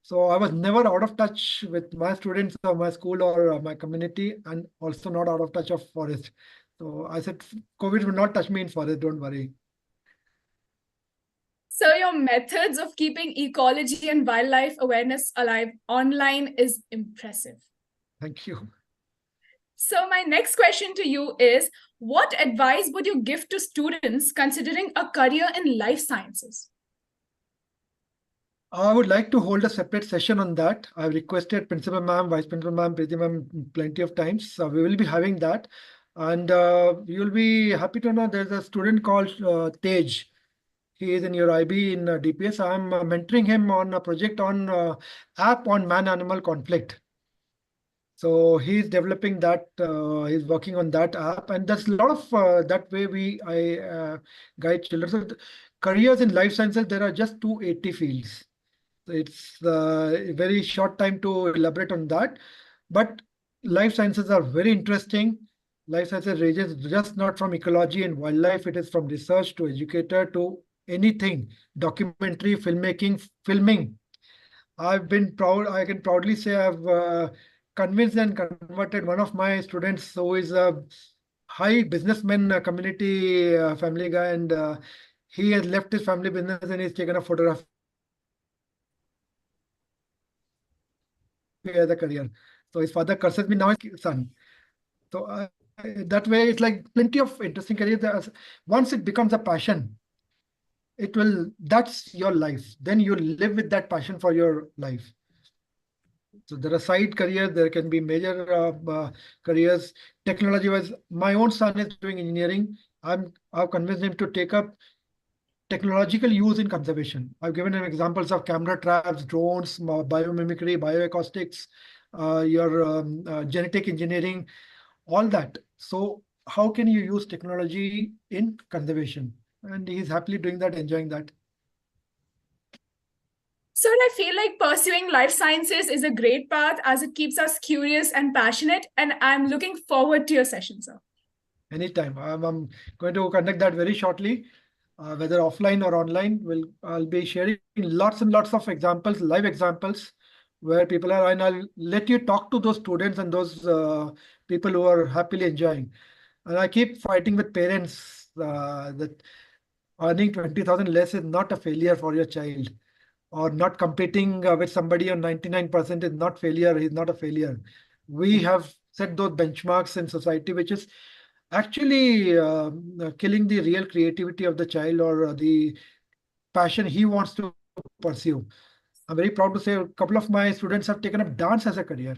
So I was never out of touch with my students or my school or my community, and also not out of touch of forest. So I said, COVID will not touch me in forest, don't worry. So your methods of keeping ecology and wildlife awareness alive online is impressive. Thank you. So my next question to you is, what advice would you give to students considering a career in life sciences? I would like to hold a separate session on that. I've requested Principal Ma'am, Vice Principal Ma'am, Preeti Ma'am plenty of times. So we will be having that. And you'll be happy to know there's a student called Tej. He is in your IB in DPS. I'm mentoring him on a project on app on man-animal conflict. So he's developing that. He's working on that app, and there's a lot of that way I guide children. So careers in life sciences, there are just 280 fields. It's a very short time to elaborate on that, but life sciences are very interesting. Life sciences ranges just not from ecology and wildlife. It is from research to educator to anything, documentary, filmmaking, filming. I've been proud. I can proudly say I've convinced and converted one of my students who is a high businessman, community family guy, and he has left his family business and he's taken a photograph as a career. So his father curses me, now his son. So that way, it's like plenty of interesting careers. Once it becomes a passion, that's your life. Then you live with that passion for your life. So there are side careers, there can be major careers. Technology-wise, my own son is doing engineering. I've convinced him to take up technological use in conservation. I've given him examples of camera traps, drones, biomimicry, bioacoustics, your genetic engineering, all that. So how can you use technology in conservation? And he's happily doing that, enjoying that. So I feel like pursuing life sciences is a great path as it keeps us curious and passionate, and I'm looking forward to your session, sir. Anytime. I'm going to conduct that very shortly. Whether offline or online, I'll be sharing lots and lots of examples, live examples, where people are, and I'll let you talk to those students and those people who are happily enjoying. And I keep fighting with parents that earning 20,000 less is not a failure for your child, or not competing with somebody on 99% is not failure. He's not a failure. We have set those benchmarks in society, which is actually killing the real creativity of the child or the passion he wants to pursue. I'm very proud to say a couple of my students have taken up dance as a career,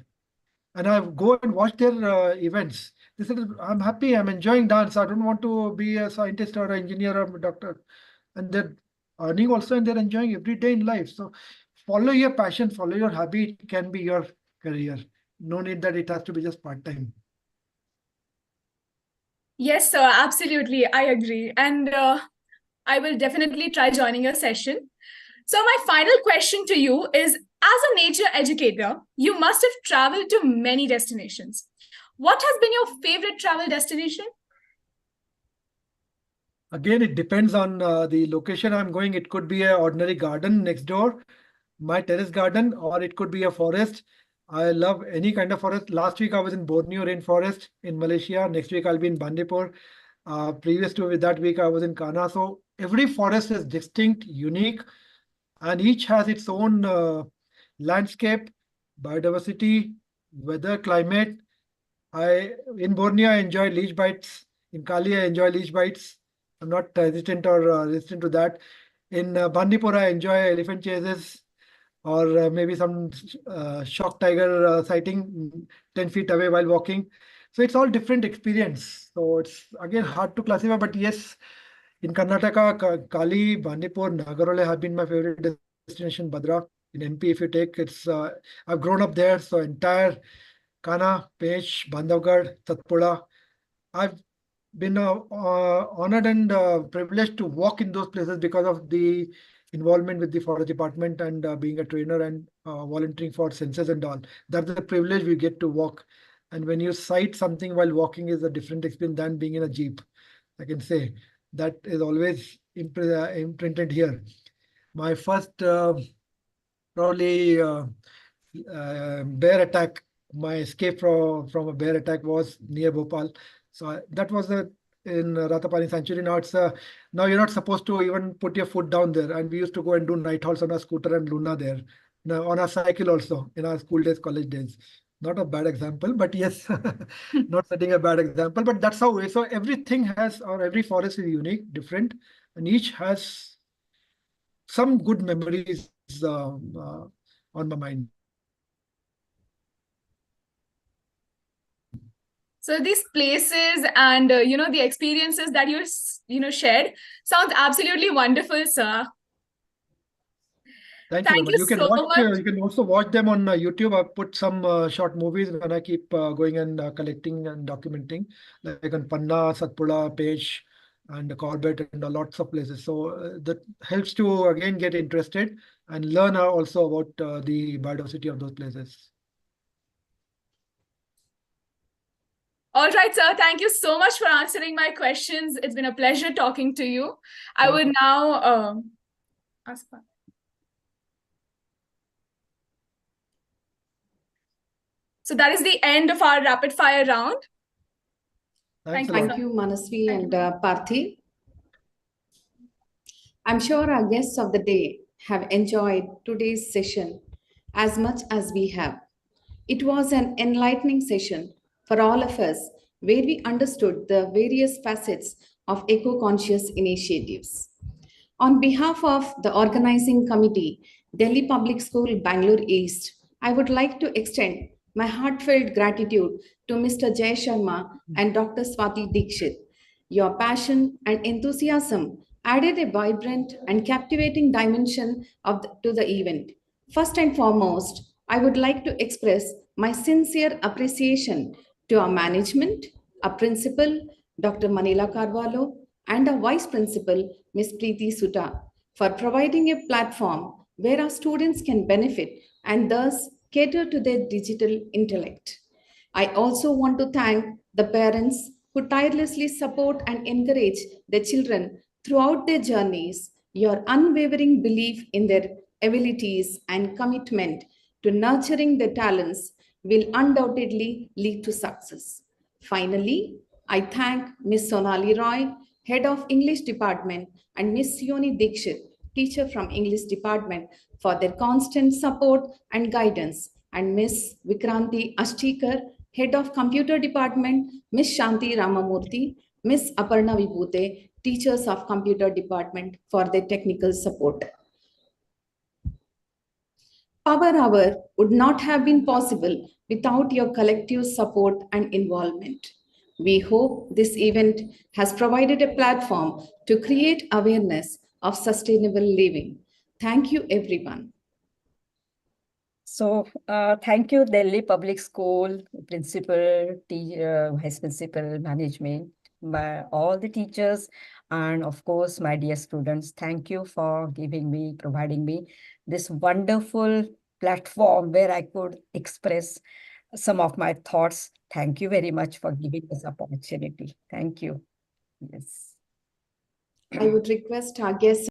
and I go and watch their events. They said, I'm happy, I'm enjoying dance. I don't want to be a scientist or an engineer or a doctor. And they're earning also, and they're enjoying every day in life. So follow your passion, follow your hobby. It can be your career. No need that it has to be just part-time. Yes, sir, absolutely. I agree. And I will definitely try joining your session. So my final question to you is, as a nature educator, you must have traveled to many destinations. What has been your favorite travel destination? Again, it depends on the location I'm going. It could be an ordinary garden next door, my terrace garden, or it could be a forest. I love any kind of forest. Last week I was in Borneo rainforest in Malaysia. Next week I'll be in Bandipur. Previous to that week, I was in Kana. So every forest is distinct, unique, and each has its own landscape, biodiversity, weather, climate. In Borneo, I enjoy leech bites. In Kali, I enjoy leech bites. I'm not hesitant or resistant to that. In Bandipur, I enjoy elephant chases or maybe some shock tiger sighting 10 feet away while walking. So it's all different experience. So it's again hard to classify, but yes, in Karnataka, Kali, Bandipur, Nagarole have been my favorite destination. Badra in MP, if you take, I've grown up there, so entire Kana, Pech, Bandhavgarh, Satpura. I've been honored and privileged to walk in those places because of the involvement with the forest department and being a trainer and volunteering for census and all. That's a privilege we get to walk. And when you sight something while walking is a different experience than being in a jeep. I can say that is always imprinted here. My first probably bear attack, my escape from a bear attack was near Bhopal. So that was in Ratapani Sanctuary. Now now you're not supposed to even put your foot down there. And we used to go and do night halts on our scooter and Luna there. Now, on our cycle also in our school days, college days. Not a bad example, but yes, not setting a bad example. But that's how we. So everything has, or every forest is unique, different, and each has some good memories on my mind. So these places and the experiences that you shared sounds absolutely wonderful, sir. Thank you very much. You You can so watch. much. You can also watch them on YouTube. I've put some short movies and I keep going and collecting and documenting, like on Panna, Satpura, Pech, and Corbett, and lots of places. So that helps to again get interested and learn also about the biodiversity of those places. All right, sir. Thank you so much for answering my questions. It's been a pleasure talking to you. I would now ask. So that is the end of our rapid fire round. Thank Thank you, Manasvi and Parthi. I'm sure our guests of the day have enjoyed today's session as much as we have. It was an enlightening session for all of us where we understood the various facets of eco-conscious initiatives. On behalf of the organizing committee, Delhi Public School, Bangalore East, I would like to extend my heartfelt gratitude to Mr. Jay Sharma and Dr. Swati Dikshit. Your passion and enthusiasm added a vibrant and captivating dimension to the event. First and foremost, I would like to express my sincere appreciation to our management, our principal, Dr. Manila Carvalho, and our vice principal, Ms. Preeti Sutta, for providing a platform where our students can benefit and thus cater to their digital intellect. I also want to thank the parents who tirelessly support and encourage their children throughout their journeys. Your unwavering belief in their abilities and commitment to nurturing their talents will undoubtedly lead to success. Finally, I thank Ms. Sonali Roy, Head of English Department, and Ms. Yoni Dikshit, Teacher from English Department, for their constant support and guidance, and Ms. Vikranti Ashtikar, Head of Computer Department, Ms. Shanti Ramamurthy, Ms. Aparna Vibhute, Teachers of Computer Department, for their technical support. Power Hour would not have been possible without your collective support and involvement. We hope this event has provided a platform to create awareness of sustainable living. Thank you, everyone. So thank you, Delhi Public School principal, vice principal, management, all the teachers, and of course, my dear students. Thank you for providing me this wonderful platform where I could express some of my thoughts. Thank you very much for giving this opportunity. Thank you. Yes. I would request our guests